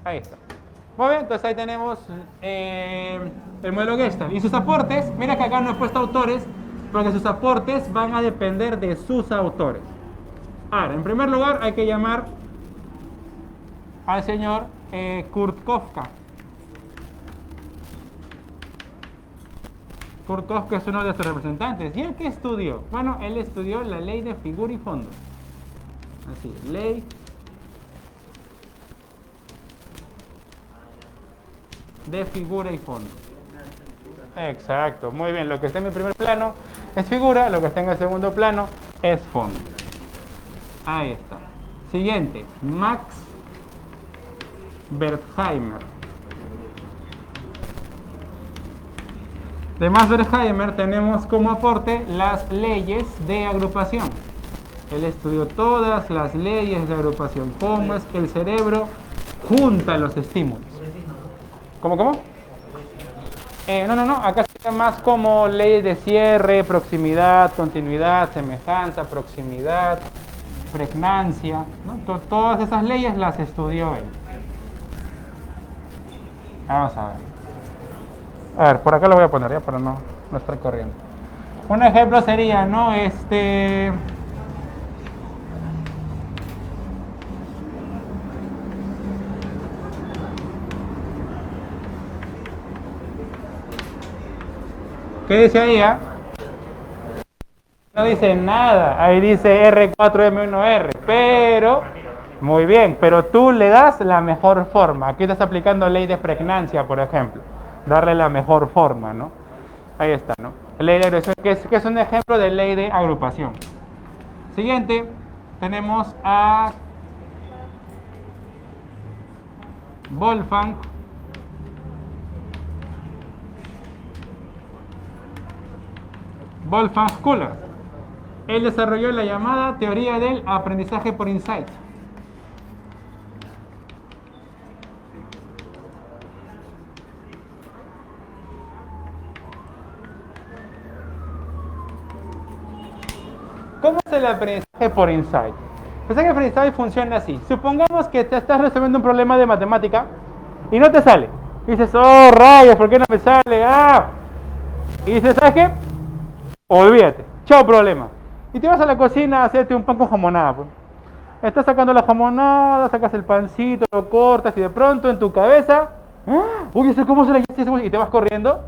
Ahí está. Muy bien, entonces ahí tenemos el modelo Gestalt. Y sus aportes, mira que acá no he puesto autores, porque sus aportes van a depender de sus autores. Ahora, en primer lugar, hay que llamar al señor Kurt Kafka. Kurt Kafka es uno de sus representantes. ¿Y él qué estudió? Bueno, él estudió la ley de figura y fondo. Así, ley de figura y fondo. Exacto, muy bien. Lo que está en el primer plano es figura, lo que está en el segundo plano es fondo. Ahí está. Siguiente, Max Wertheimer. De Max Wertheimer tenemos como aporte las leyes de agrupación. Él estudió todas las leyes de agrupación, cómo es que el cerebro junta los estímulos. ¿Cómo? No, acá sería más como leyes de cierre, proximidad, continuidad, semejanza, proximidad, pregnancia, ¿no? Todas esas leyes las estudió él. Vamos a ver. A ver, por acá lo voy a poner ya para no estar corriendo. Un ejemplo sería, ¿no? ¿Qué dice ahí? No dice nada, ahí dice R4M1R, pero, muy bien, pero tú le das la mejor forma. Aquí estás aplicando ley de pregnancia, por ejemplo, darle la mejor forma, ¿no? Ahí está, ¿no? Ley de agrupación, que es un ejemplo de ley de agrupación. Siguiente, tenemos a Wolfgang Köhler. Él desarrolló la llamada teoría del aprendizaje por insight. ¿Cómo es el aprendizaje por insight? El aprendizaje por insight funciona así. Supongamos que te estás resolviendo un problema de matemática y no te sale. Y dices, oh rayos, ¿por qué no me sale? Y dices, ¿sabes qué? Olvídate, chao problema. Y te vas a la cocina a hacerte un pan con jamonada. Pues. Estás sacando la jamonada, sacas el pancito, lo cortas y de pronto en tu cabeza, uy, ¿cómo se le hace? Y te vas corriendo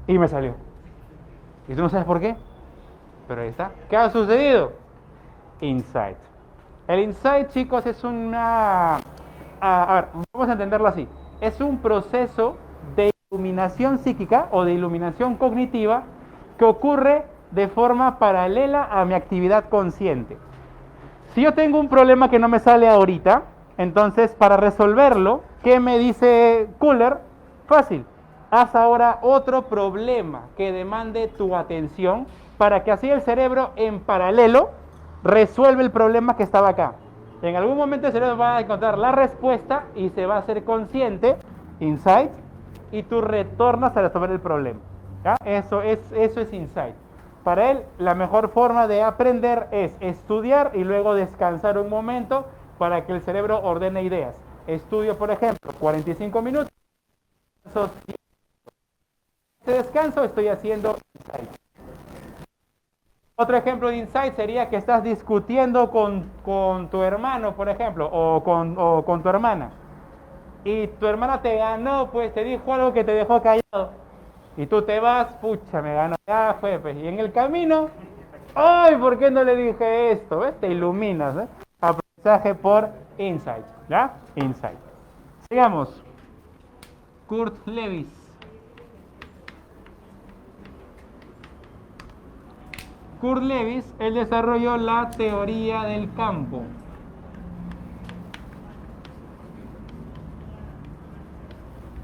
y me salió. Y tú no sabes por qué, pero ahí está. ¿Qué ha sucedido? Insight. El insight, chicos, es una... a ver, vamos a entenderlo así. Es un proceso de iluminación psíquica o de iluminación cognitiva que ocurre de forma paralela a mi actividad consciente. Si yo tengo un problema que no me sale ahorita, entonces para resolverlo, ¿qué me dice Köhler? Fácil, haz ahora otro problema que demande tu atención para que así el cerebro en paralelo resuelve el problema que estaba acá. En algún momento el cerebro va a encontrar la respuesta y se va a hacer consciente, insight, y tú retornas a resolver el problema. ¿Ya? Eso es insight. Para él, la mejor forma de aprender es estudiar y luego descansar un momento para que el cerebro ordene ideas. Estudio, por ejemplo, 45 minutos. Este descanso estoy haciendo insight. Otro ejemplo de insight sería que estás discutiendo con tu hermano, por ejemplo, o con tu hermana. Y tu hermana te ganó, pues te dijo algo que te dejó callado. Y tú te vas, pucha, me ganó, ya fue, pues. Y en el camino, ¡ay! ¿Por qué no le dije esto? ¿Ves? Te iluminas, ¿eh? Aprendizaje por insight, ¿ya? Insight. Sigamos. Kurt Lewis. Kurt Lewis, él desarrolló la teoría del campo.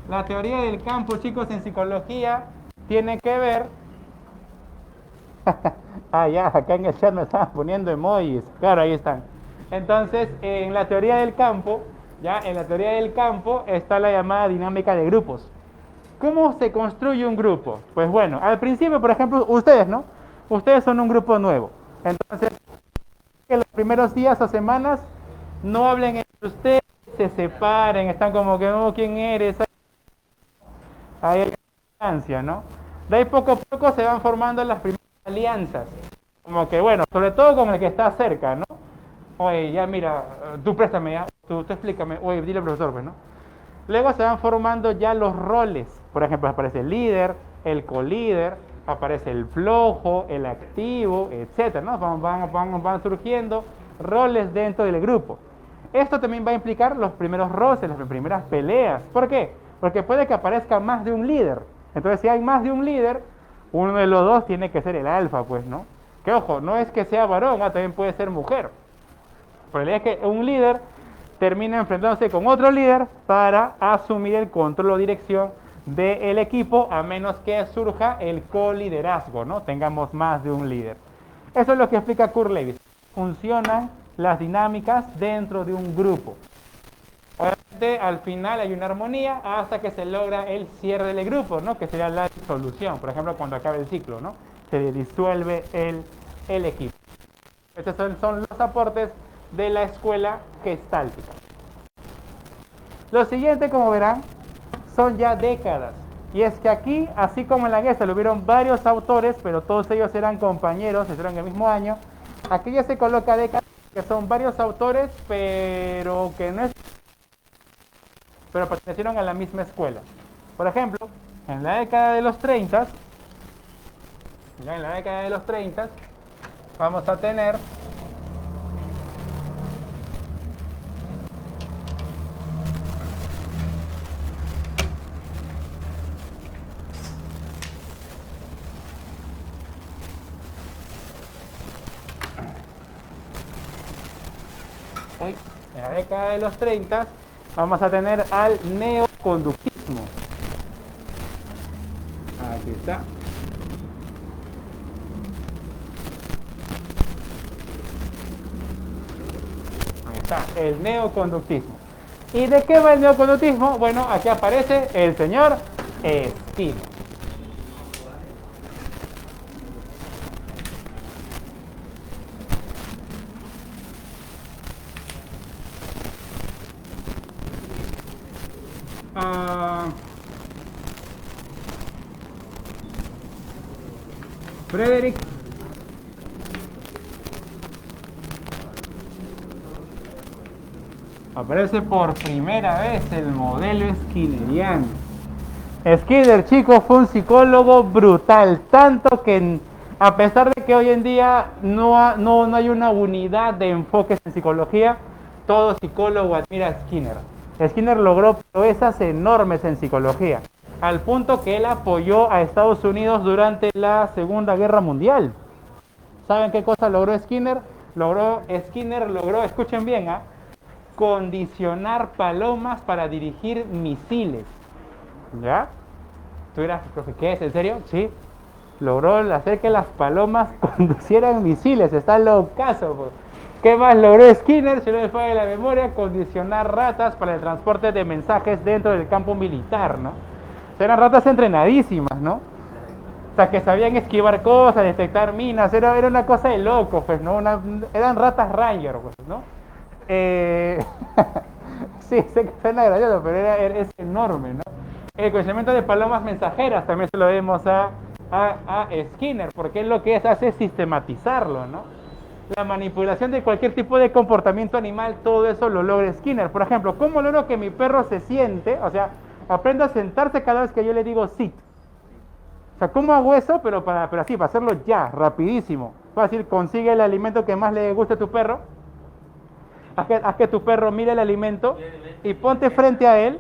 La teoría del campo, chicos, en psicología tiene que ver. Ah, ya, acá en el chat me estaban poniendo emojis. Claro, ahí están. Entonces, en la teoría del campo, ya, en la teoría del campo está la llamada dinámica de grupos. ¿Cómo se construye un grupo? Pues bueno, al principio, por ejemplo, ustedes, ¿no? Ustedes son un grupo nuevo. Entonces, que los primeros días o semanas no hablen entre ustedes, se separen, están como que, no, ¿quién eres? Hay distancia, ¿no? De ahí poco a poco se van formando las primeras alianzas. Como que, bueno, sobre todo con el que está cerca, ¿no? Oye, ya mira, tú préstame, ya, tú explícame, oye, dile al profesor, pues, ¿no? Luego se van formando ya los roles. Por ejemplo, aparece el líder, el colíder, aparece el flojo, el activo, etcétera, ¿no? Van surgiendo roles dentro del grupo. Esto también va a implicar los primeros roces, las primeras peleas. ¿Por qué? Porque puede que aparezca más de un líder. Entonces, si hay más de un líder, uno de los dos tiene que ser el alfa, pues, ¿no? Que ojo, no es que sea varón, también puede ser mujer. Pero la idea es que un líder termina enfrentándose con otro líder para asumir el control o dirección del equipo, a menos que surja el coliderazgo, ¿no? Tengamos más de un líder. Eso es lo que explica Kurt Lewis. Funcionan las dinámicas dentro de un grupo. Obviamente, al final hay una armonía hasta que se logra el cierre del grupo, ¿no? Que sería la disolución. Por ejemplo, cuando acabe el ciclo, ¿no? Se disuelve el equipo. Estos son los aportes de la escuela gestáltica. Lo siguiente, como verán, son ya décadas. Y es que aquí, así como en la Gestalt hubieron varios autores, pero todos ellos eran compañeros, estuvieron en el mismo año, aquí ya se coloca décadas, que son varios autores, pero que no es, pero pertenecieron a la misma escuela. Por ejemplo, en la década de los 30, vamos a tener en la década de los 30 vamos a tener al neoconductismo. Aquí está. Ahí está, el neoconductismo. ¿Y de qué va el neoconductismo? Bueno, aquí aparece el señor Skinner. Frederick aparece por primera vez el modelo skinneriano. Skinner, chicos, fue un psicólogo brutal, tanto que a pesar de que hoy en día no hay una unidad de enfoques en psicología, todo psicólogo admira a Skinner. Skinner logró proezas enormes en psicología, al punto que él apoyó a Estados Unidos durante la Segunda Guerra Mundial. ¿Saben qué cosa logró Skinner? Skinner logró, escuchen bien, condicionar palomas para dirigir misiles. ¿Ya? Tú dirás, profe, ¿qué es? ¿En serio? Sí. Logró hacer que las palomas conducieran misiles. Está locazo, pues. ¿Qué más logró Skinner? Si no me falla la memoria, condicionar ratas para el transporte de mensajes dentro del campo militar, ¿no? O sea, eran ratas entrenadísimas, ¿no? O sea, que sabían esquivar cosas, detectar minas, era una cosa de loco, pues, ¿no? Eran ratas Ranger, pues, ¿no? Sí, sé que suena gracioso, pero es enorme, ¿no? El conocimiento de palomas mensajeras también se lo debemos a a Skinner, porque él lo que hace es sistematizarlo, ¿no? La manipulación de cualquier tipo de comportamiento animal, todo eso lo logra Skinner. Por ejemplo, ¿cómo logro que mi perro se siente? O sea, aprenda a sentarse cada vez que yo le digo sit. O sea, ¿cómo hago eso? Pero así, para hacerlo ya, rapidísimo. Fácil, consigue el alimento que más le guste a tu perro. Haz que tu perro mire el alimento y ponte frente a él.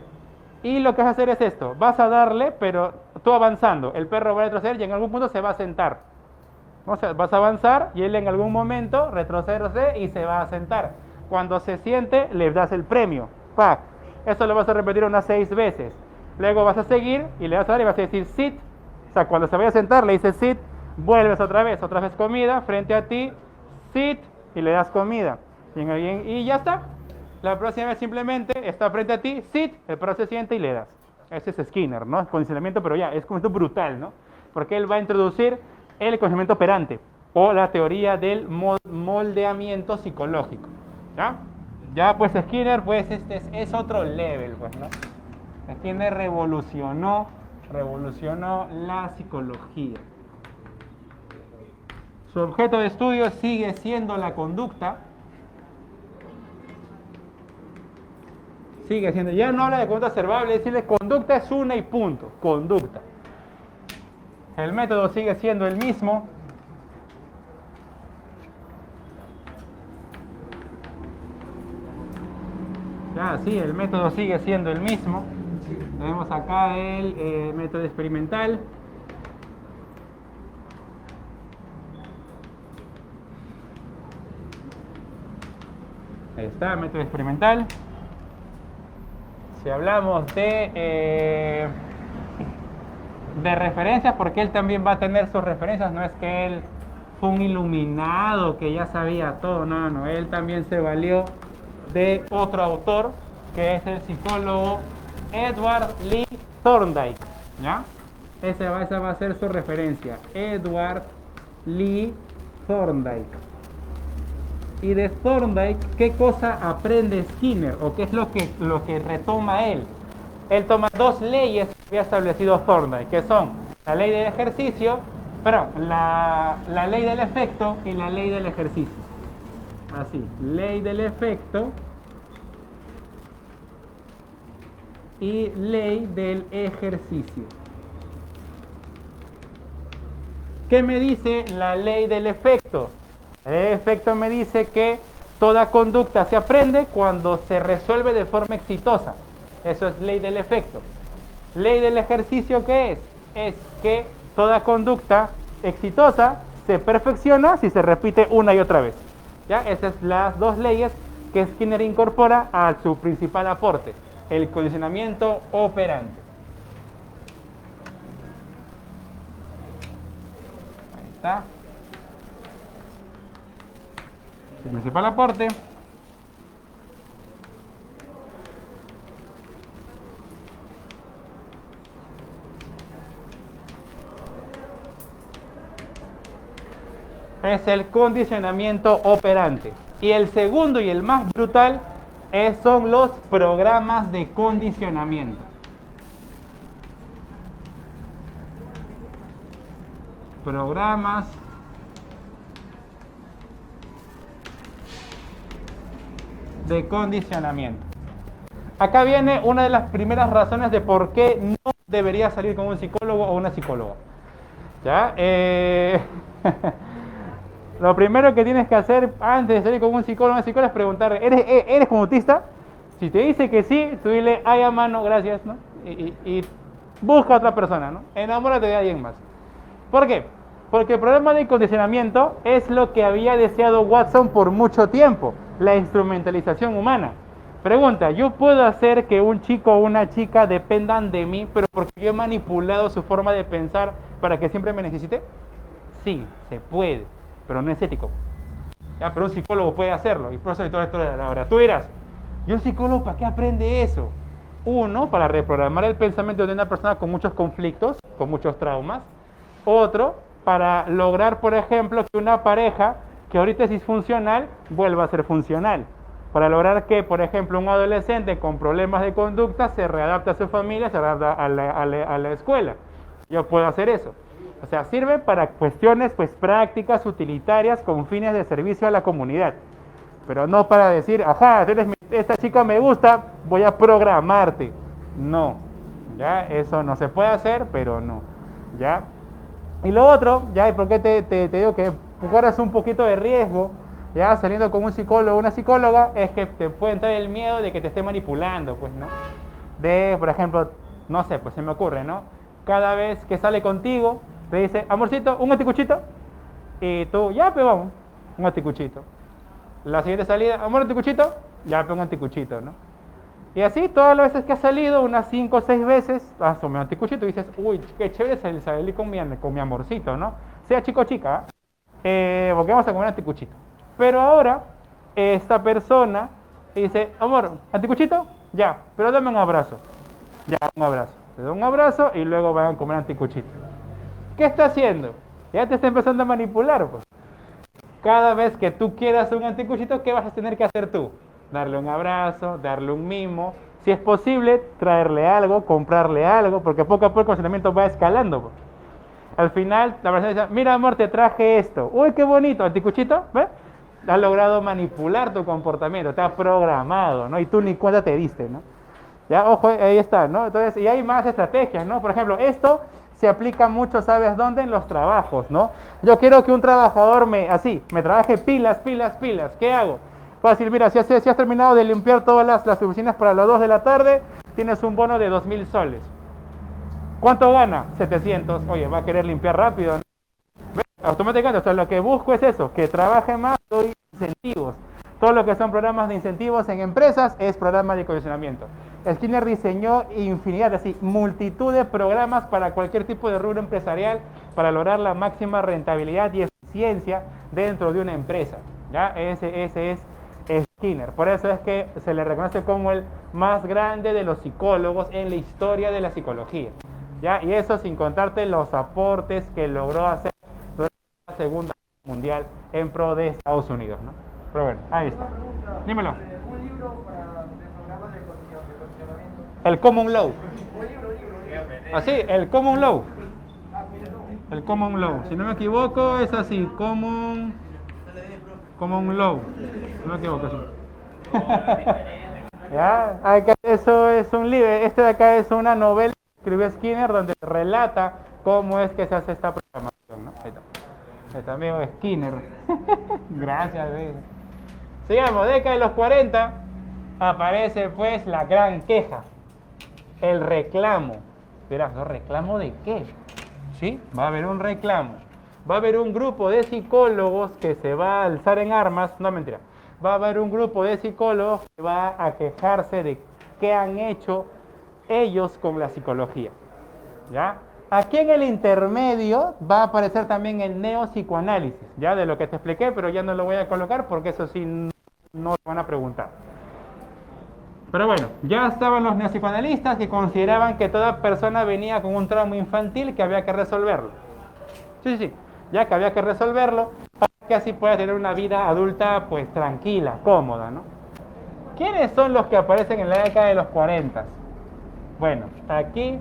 Y lo que vas a hacer es esto. Vas a darle, pero tú avanzando. El perro va a retroceder y en algún punto se va a sentar. O sea, vas a avanzar y él en algún momento retrocede y se va a sentar. Cuando se siente, le das el premio. ¡Pac! Eso lo vas a repetir unas 6 veces. Luego vas a seguir y le vas a dar y vas a decir sit. O sea, cuando se vaya a sentar, le dices sit, vuelves otra vez comida, frente a ti, sit, y le das comida. Y ya está. La próxima vez simplemente está frente a ti, sit, el perro se siente y le das. Ese es Skinner, ¿no? Es condicionamiento, pero ya, es como esto brutal, ¿no? Porque él va a introducir el condicionamiento operante o la teoría del moldeamiento psicológico. ¿Ya? Ya, pues Skinner, pues este es otro level, pues, ¿no? Skinner revolucionó la psicología. Su objeto de estudio sigue siendo la conducta. Sigue siendo, ya no habla de conducta observable, decirle conducta es una y punto, conducta. El método sigue siendo el mismo. Ya, sí, el método sigue siendo el mismo. Tenemos acá el método experimental. Ahí está, el método experimental. Si hablamos de referencias, porque él también va a tener sus referencias, no es que él fue un iluminado que ya sabía todo, no, él también se valió de otro autor, que es el psicólogo Edward Lee Thorndike, ¿ya? Esa va a ser su referencia, Edward Lee Thorndike. Y de Thorndike, ¿qué cosa aprende Skinner? ¿O qué es lo que retoma él? Él toma 2 leyes que había establecido Thorndike, que son la ley del ejercicio, la ley del efecto y la ley del ejercicio. Así, ley del efecto y ley del ejercicio. ¿Qué me dice la ley del efecto? El efecto me dice que toda conducta se aprende cuando se resuelve de forma exitosa. Eso es ley del efecto. Ley del ejercicio, ¿qué es? Es que toda conducta exitosa se perfecciona si se repite una y otra vez. ¿Ya? Esas son las 2 leyes que Skinner incorpora a su principal aporte, el condicionamiento operante. Ahí está. El principal aporte es el condicionamiento operante. Y el segundo y el más brutal son los programas de condicionamiento. Programas de condicionamiento. Acá viene una de las primeras razones de por qué no debería salir con un psicólogo o una psicóloga. ¿Ya? Lo primero que tienes que hacer antes de salir con un psicólogo o una psicóloga es preguntarle, ¿eres conductista? Si te dice que sí, tú dile, ay, a mano, gracias, ¿no? Y busca a otra persona, ¿no? Enamórate de alguien más. ¿Por qué? Porque el problema de condicionamiento es lo que había deseado Watson por mucho tiempo, la instrumentalización humana. Pregunta, ¿yo puedo hacer que un chico o una chica dependan de mí, pero porque yo he manipulado su forma de pensar para que siempre me necesite? Sí, se puede, pero no es ético. Ya, pero un psicólogo puede hacerlo, y por eso hay todo esto de la hora. Tú dirás, ¿y un psicólogo para qué aprende eso? Uno, para reprogramar el pensamiento de una persona con muchos conflictos, con muchos traumas. Otro, para lograr, por ejemplo, que una pareja que ahorita es disfuncional vuelva a ser funcional. Para lograr que, por ejemplo, un adolescente con problemas de conducta se readapte a su familia, se readapte a la escuela. Yo puedo hacer eso. O sea, sirve para cuestiones pues prácticas, utilitarias, con fines de servicio a la comunidad. Pero no para decir, ajá, esta chica me gusta, voy a programarte. No, ya, eso no se puede hacer, pero no, ya. Y lo otro, ya, ¿y por qué te digo que corras un poquito de riesgo, ya, saliendo con un psicólogo o una psicóloga? Es que te puede entrar el miedo de que te esté manipulando, pues, ¿no? De, por ejemplo, no sé, pues se me ocurre, ¿no? Cada vez que sale contigo, te dice, amorcito, un anticuchito. Y tú, ya, pues vamos, un anticuchito. La siguiente salida, amor, anticuchito, ya, pues un anticuchito, ¿no? Y así, todas las veces que has salido, unas 5 o 6 veces, has tomado anticuchito y dices, uy, qué chévere salir con mi amorcito, ¿no? Sea chico o chica, porque vamos a comer anticuchito. Pero ahora, esta persona dice, amor, anticuchito, ya, pero dame un abrazo. Ya, un abrazo. Te doy un abrazo y luego van a comer anticuchito. ¿Qué está haciendo? Ya te está empezando a manipular, pues. Cada vez que tú quieras un anticuchito, ¿qué vas a tener que hacer tú? Darle un abrazo, darle un mimo. Si es posible, traerle algo, comprarle algo, porque poco a poco el conocimiento va escalando, pues. Al final, la persona dice, mira amor, te traje esto. Uy, qué bonito, anticuchito, ¿ves? Has logrado manipular tu comportamiento, te ha programado, ¿no? Y tú ni cuenta te diste, ¿no? Ya, ojo, ahí está, ¿no? Entonces, y hay más estrategias, ¿no? Por ejemplo, esto se aplica mucho, ¿sabes dónde? En los trabajos, ¿no? Yo quiero que un trabajador me trabaje pilas, pilas, pilas. ¿Qué hago? Fácil, mira, si has terminado de limpiar todas las oficinas para las 2 de la tarde, tienes un bono de 2.000 soles. ¿Cuánto gana? 700. Oye, va a querer limpiar rápido, ¿no? Automáticamente, o sea, lo que busco es eso, que trabaje más, doy incentivos. Todo lo que son programas de incentivos en empresas es programa de condicionamiento. Skinner diseñó infinidad, así, multitud de programas para cualquier tipo de rubro empresarial para lograr la máxima rentabilidad y eficiencia dentro de una empresa. ¿Ya? Ese es Skinner. Por eso es que se le reconoce como el más grande de los psicólogos en la historia de la psicología. ¿Ya? Y eso sin contarte los aportes que logró hacer durante la Segunda Guerra Mundial en pro de Estados Unidos, ¿no? Pero bueno, ahí está. Dímelo. Un libro de programas de condicionamiento. El Common Law. Un libro. Así, el Common Law. El Common Law. Si no me equivoco, es así. Common Law. No me equivoco, sí. ¿Ya? Acá, eso es un libro. Este de acá es una novela que escribió Skinner donde relata cómo es que se hace esta programación, ¿no? Ahí está. Ahí está, amigo Skinner. Gracias, amigo. Sigamos, década de los 40, aparece pues la gran queja, el reclamo. Verás, ¿no? ¿Reclamo de qué? ¿Sí? Va a haber un reclamo. Va a haber un grupo de psicólogos que se va a alzar en armas, no mentira, va a haber un grupo de psicólogos que va a quejarse de qué han hecho ellos con la psicología. ¿Ya? Aquí en el intermedio va a aparecer también el neopsicoanálisis, ya de lo que te expliqué, pero ya no lo voy a colocar porque eso sí no te van a preguntar. Pero bueno, ya estaban los neopsicoanalistas que consideraban que toda persona venía con un trauma infantil que había que resolverlo. Sí, ya que había que resolverlo para que así pueda tener una vida adulta pues tranquila, cómoda, ¿no? ¿Quiénes son los que aparecen en la década de los 40? Bueno, aquí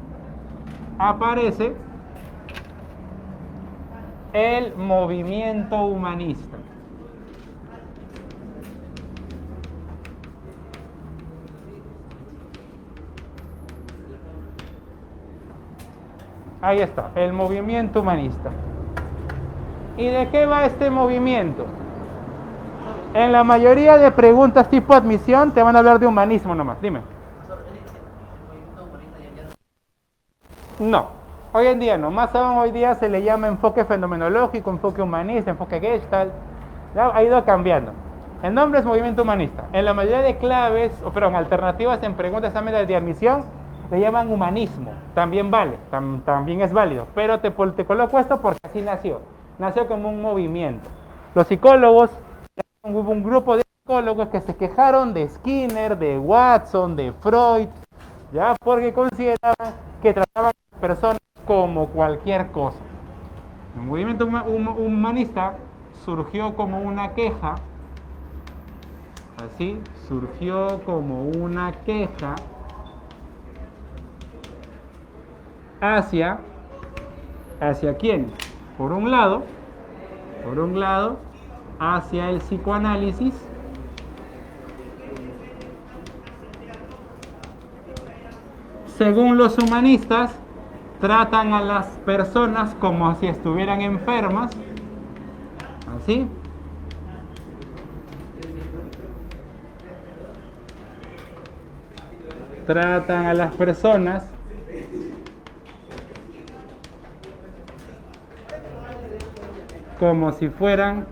aparece el movimiento humanista. Ahí está, el movimiento humanista. ¿Y de qué va este movimiento? En la mayoría de preguntas tipo admisión te van a hablar de humanismo nomás, dime. No, hoy en día no, más aún hoy día se le llama enfoque fenomenológico, enfoque humanista, enfoque Gestalt, ya ha ido cambiando. El nombre es movimiento humanista. En la mayoría de claves, alternativas en preguntas de admisión, le llaman humanismo. También vale, también es válido, pero te coloco esto porque así nació como un movimiento. Los psicólogos, hubo un grupo de psicólogos que se quejaron de Skinner, de Watson, de Freud, ya porque consideraban que trataban a las personas como cualquier cosa. El movimiento humanista surgió como una queja, así, surgió como una queja hacia ¿Hacia quién? Por un lado, hacia el psicoanálisis. Según los humanistas, tratan a las personas como si estuvieran enfermas, así. Tratan a las personas como si fueran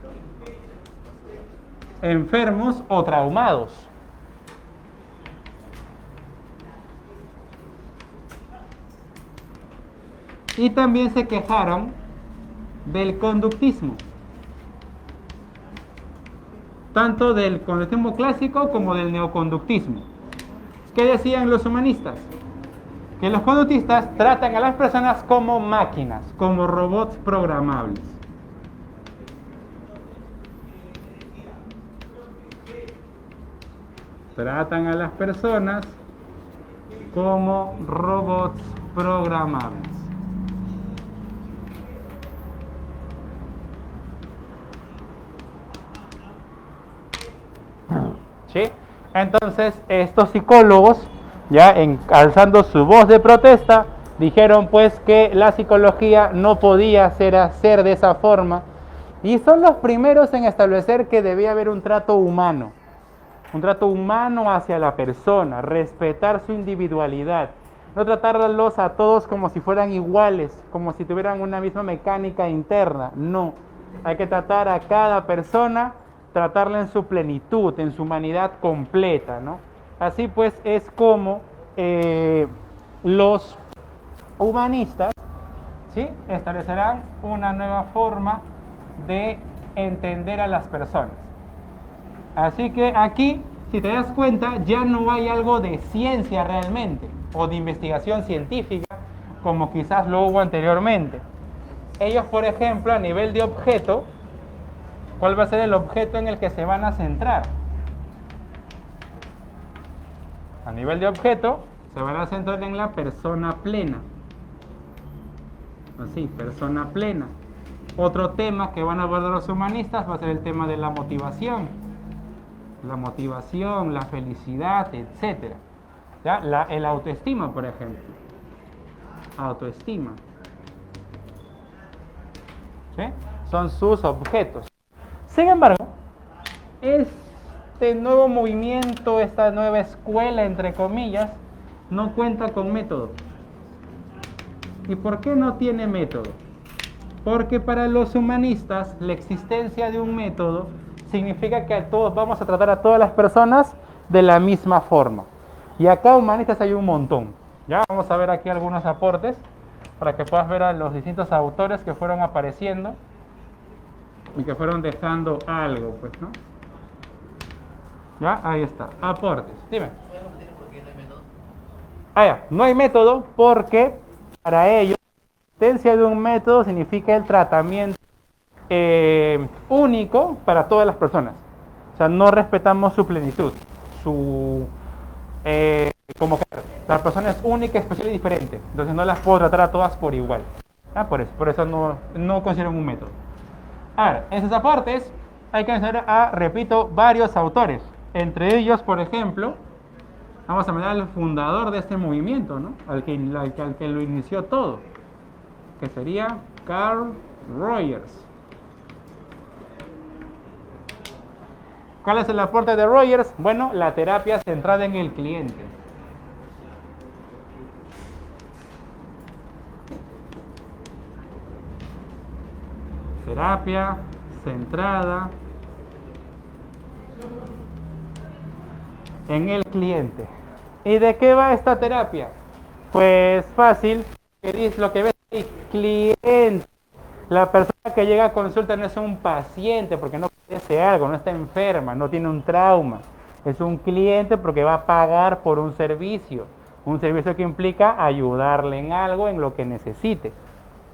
enfermos o traumados. Y también se quejaron del conductismo, tanto del conductismo clásico como del neoconductismo. ¿Qué decían los humanistas? Que los conductistas tratan a las personas como máquinas, como robots programables. Tratan a las personas como robots programables. ¿Sí? Entonces, estos psicólogos, ya alzando su voz de protesta, dijeron pues que la psicología no podía ser de esa forma, y son los primeros en establecer que debía haber un trato humano hacia la persona, respetar su individualidad, no tratarlos a todos como si fueran iguales, como si tuvieran una misma mecánica interna. No, hay que tratar a cada persona, tratarla en su plenitud, en su humanidad completa, ¿no? Así pues es como los humanistas, ¿sí?, establecerán una nueva forma de entender a las personas. Así que aquí, si te das cuenta, ya no hay algo de ciencia realmente, o de investigación científica, como quizás lo hubo anteriormente. Ellos, por ejemplo, a nivel de objeto, ¿cuál va a ser el objeto en el que se van a centrar? A nivel de objeto, se van a centrar en la persona plena. Así, persona plena. Otro tema que van a abordar los humanistas va a ser el tema de la motivación. La felicidad, etc. ¿Ya? El autoestima, por ejemplo. Autoestima. ¿Sí? Son sus objetos. Sin embargo, este nuevo movimiento, esta nueva escuela, entre comillas, no cuenta con método. ¿Y por qué no tiene método? Porque para los humanistas la existencia de un método significa que todos vamos a tratar a todas las personas de la misma forma. Y acá humanistas hay un montón. Ya vamos a ver aquí algunos aportes para que puedas ver a los distintos autores que fueron apareciendo y que fueron dejando algo, pues, ¿no? Ya, ahí está. Aportes. Dime. Ya. No hay método porque para ellos la existencia de un método significa el tratamiento único para todas las personas. O sea, no respetamos su plenitud, como que la persona es única, especial y diferente. Entonces no las puedo tratar a todas por igual. Por eso no consideran un método. A ver, en sus aportes hay que mencionar a, repito, varios autores. Entre ellos, por ejemplo, vamos a mirar al fundador de este movimiento, ¿no? Al que lo inició todo, que sería Carl Rogers. ¿Cuál es el aporte de Rogers? Bueno, la terapia centrada en el cliente. Terapia centrada en el cliente. ¿Y de qué va esta terapia? Pues fácil, lo que ves ahí, cliente. La persona que llega a consulta no es un paciente porque no padece algo, no está enferma, no tiene un trauma. Es un cliente porque va a pagar por un servicio que implica ayudarle en algo, en lo que necesite.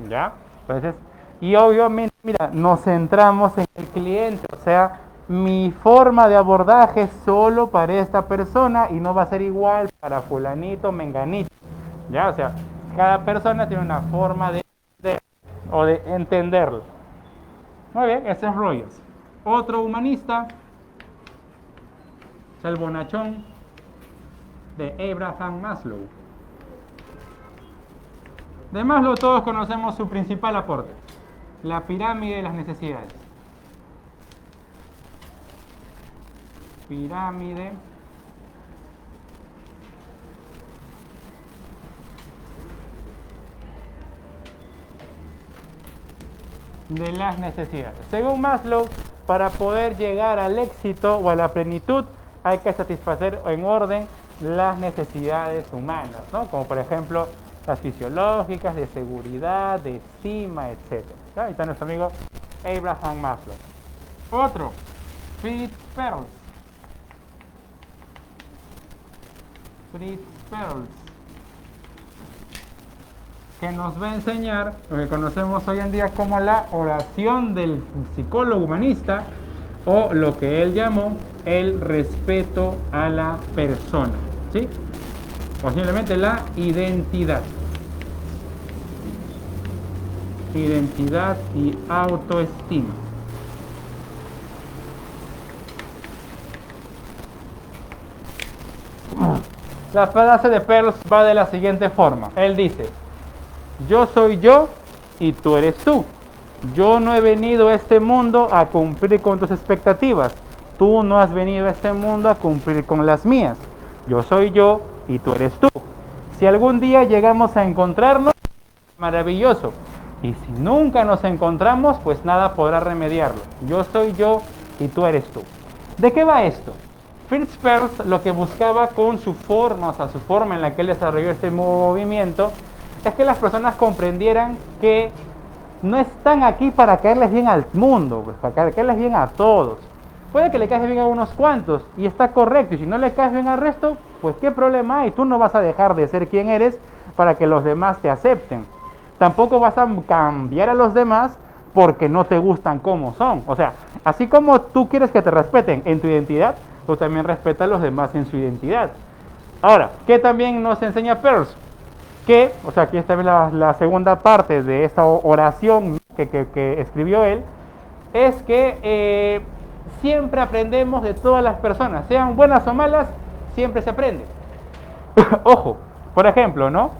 ¿Ya? Entonces, y obviamente, mira, nos centramos en el cliente, o sea, mi forma de abordaje es solo para esta persona y no va a ser igual para fulanito, menganito. ¿Ya? O sea, cada persona tiene una forma de o de entenderlo. Muy bien, ese es Rogers. Otro humanista es el bonachón de Abraham Maslow. De Maslow todos conocemos su principal aporte, la pirámide de las necesidades. Pirámide de las necesidades. Según Maslow, para poder llegar al éxito o a la plenitud, hay que satisfacer en orden las necesidades humanas, ¿no? Como por ejemplo las fisiológicas, de seguridad, de estima, etc. ¿Ya? Ahí está nuestro amigo Abraham Maslow. Otro, Fritz Perls. Fritz Perls, que nos va a enseñar lo que conocemos hoy en día como la oración del psicólogo humanista, o lo que él llamó el respeto a la persona, ¿sí? Posiblemente la identidad. Identidad y autoestima. La frase de Perls va de la siguiente forma. Él dice: yo soy yo y tú eres tú. Yo no he venido a este mundo a cumplir con tus expectativas. Tú no has venido a este mundo a cumplir con las mías. Yo soy yo y tú eres tú. Si algún día llegamos a encontrarnos, maravilloso. Y si nunca nos encontramos, pues nada podrá remediarlo. Yo soy yo y tú eres tú. ¿De qué va esto? Fritz Perls lo que buscaba con su forma, o sea, su forma en la que él desarrolló este movimiento, es que las personas comprendieran que no están aquí para caerles bien al mundo, pues, para caerles bien a todos. Puede que le caigas bien a unos cuantos y está correcto, y si no le caes bien al resto, pues qué problema hay. Tú no vas a dejar de ser quien eres para que los demás te acepten. Tampoco vas a cambiar a los demás porque no te gustan como son. O sea, así como tú quieres que te respeten en tu identidad, tú también respeta a los demás en su identidad. Ahora, ¿qué también nos enseña Perls? Que, o sea, aquí está la segunda parte de esta oración que escribió él, es que siempre aprendemos de todas las personas, sean buenas o malas, siempre se aprende. Ojo, por ejemplo, ¿no?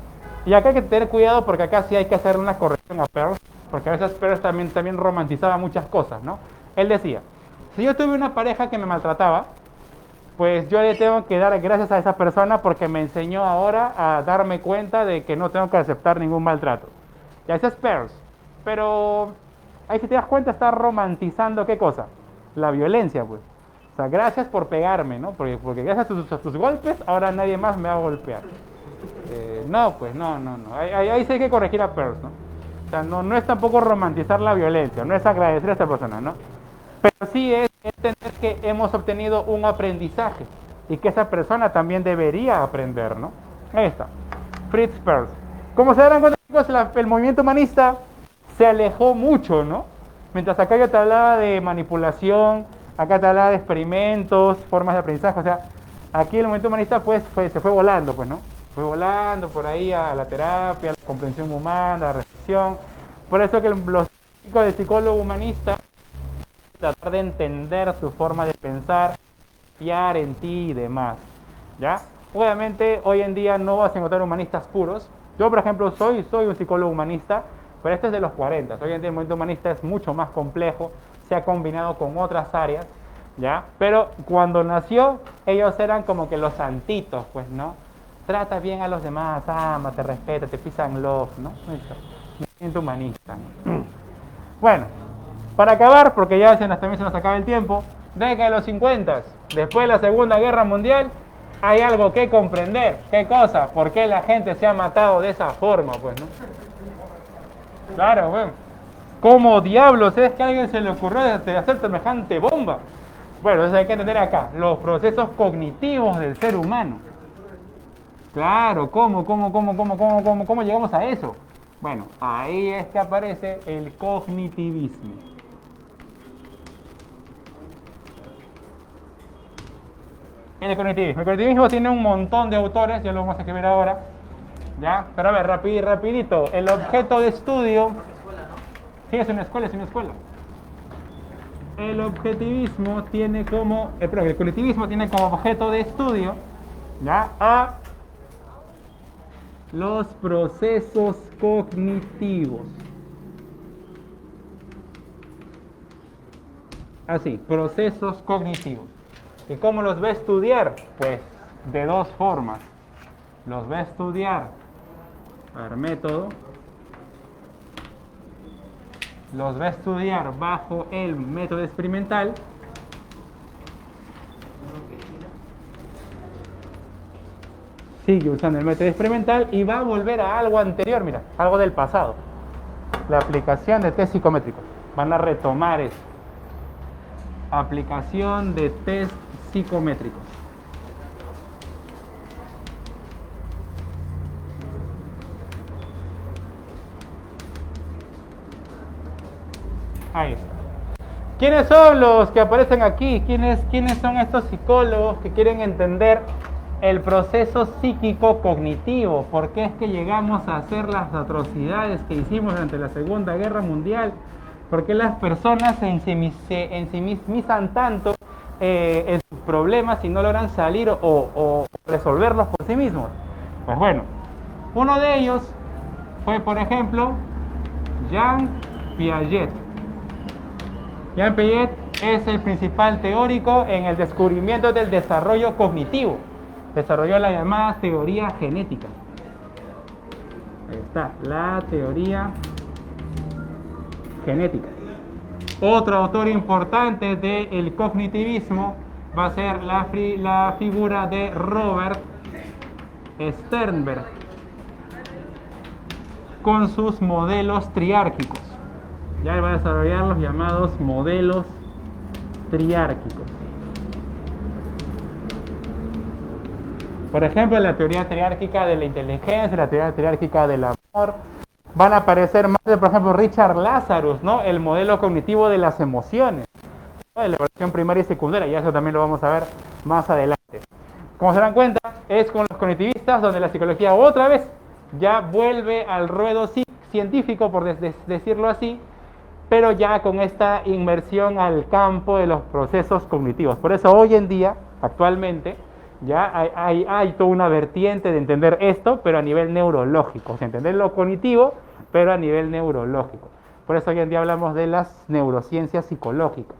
Y acá hay que tener cuidado porque acá sí hay que hacer una corrección a Perls, porque a veces Perls también romantizaba muchas cosas, ¿no? Él decía: si yo tuve una pareja que me maltrataba, pues yo le tengo que dar gracias a esa persona porque me enseñó ahora a darme cuenta de que no tengo que aceptar ningún maltrato. Y ese es Perls. Pero ahí, si te das cuenta, está romantizando ¿qué cosa? La violencia, pues. O sea, gracias por pegarme, ¿no? Porque gracias a tus golpes, ahora nadie más me va a golpear. No, pues no. Ahí sí hay que corregir a Perls, ¿no? O sea, no es tampoco romantizar la violencia, no es agradecer a esta persona, ¿no? Pero sí es entender que hemos obtenido un aprendizaje y que esa persona también debería aprender, ¿no? Ahí está, Fritz Perls. Como se darán cuenta, chicos, el movimiento humanista se alejó mucho, ¿no? Mientras acá yo te hablaba de manipulación, acá te hablaba de experimentos, formas de aprendizaje, o sea, aquí el movimiento humanista pues se fue volando, pues, ¿no? Fue volando por ahí a la terapia, a la comprensión humana, a la reflexión. Por eso que los chicos de psicólogo humanista tratar de entender tu forma de pensar, confiar en ti y demás, ¿ya? Obviamente hoy en día no vas a encontrar humanistas puros. Yo, por ejemplo, soy un psicólogo humanista, pero este es de los 40. Hoy en día el movimiento humanista es mucho más complejo, se ha combinado con otras áreas, ¿ya? Pero cuando nació, ellos eran como que los santitos, pues, ¿no? Trata bien a los demás, ama, te respeta, te pisan love, ¿no? Movimiento humanista. Bueno, para acabar, porque ya también se nos acaba el tiempo, década de los 50, después de la Segunda Guerra Mundial, hay algo que comprender. ¿Qué cosa? ¿Por qué la gente se ha matado de esa forma? Pues, ¿no? Claro, bueno. ¿Cómo diablos es que a alguien se le ocurrió hacer semejante bomba? Bueno, eso hay que entender acá, los procesos cognitivos del ser humano. Claro, ¿cómo llegamos a eso? Bueno, ahí es que aparece el cognitivismo. El cognitivismo tiene un montón de autores, ya lo vamos a escribir ahora, ¿ya? Pero a ver, rapidito, el objeto de estudio Sí, es una escuela, es una escuela. El objetivismo tiene como, perdón, el cognitivismo tiene como objeto de estudio, ¿ya? A los procesos cognitivos. Así, procesos cognitivos. ¿Y cómo los va a estudiar? Pues de dos formas. Los va a estudiar, a ver, método. Los va a estudiar bajo el método experimental. Sigue usando el método experimental y va a volver a algo anterior, mira, algo del pasado. La aplicación de test psicométricos. Van a retomar eso. Aplicación de test psicométricos. Ahí está. ¿Quiénes son los que aparecen aquí? ¿Quiénes son estos psicólogos que quieren entender el proceso psíquico cognitivo? ¿Por qué es que llegamos a hacer las atrocidades que hicimos durante la Segunda Guerra Mundial? ¿Por qué las personas se ensimismizan tanto en sus problemas y no logran salir o resolverlos por sí mismos? Pues bueno, uno de ellos fue, por ejemplo, Jean Piaget. Jean Piaget es el principal teórico en el descubrimiento del desarrollo cognitivo. Desarrolló la llamada teoría genética. Ahí está, la teoría genética. Otro autor importante del cognitivismo va a ser la figura de Robert Sternberg con sus modelos triárquicos. Ya va a desarrollar los llamados modelos triárquicos. Por ejemplo, la teoría triárquica de la inteligencia, la teoría triárquica del amor. Van a aparecer más de, por ejemplo, Richard Lazarus, ¿no? El modelo cognitivo de las emociones, ¿no? De la evaluación primaria y secundaria, y eso también lo vamos a ver más adelante. Como se dan cuenta, es con los cognitivistas donde la psicología otra vez ya vuelve al ruedo científico, por decirlo así, pero ya con esta inmersión al campo de los procesos cognitivos. Por eso hoy en día, actualmente, ya hay toda una vertiente de entender esto, pero a nivel neurológico. O sea, entender lo cognitivo, pero a nivel neurológico. Por eso hoy en día hablamos de las neurociencias psicológicas.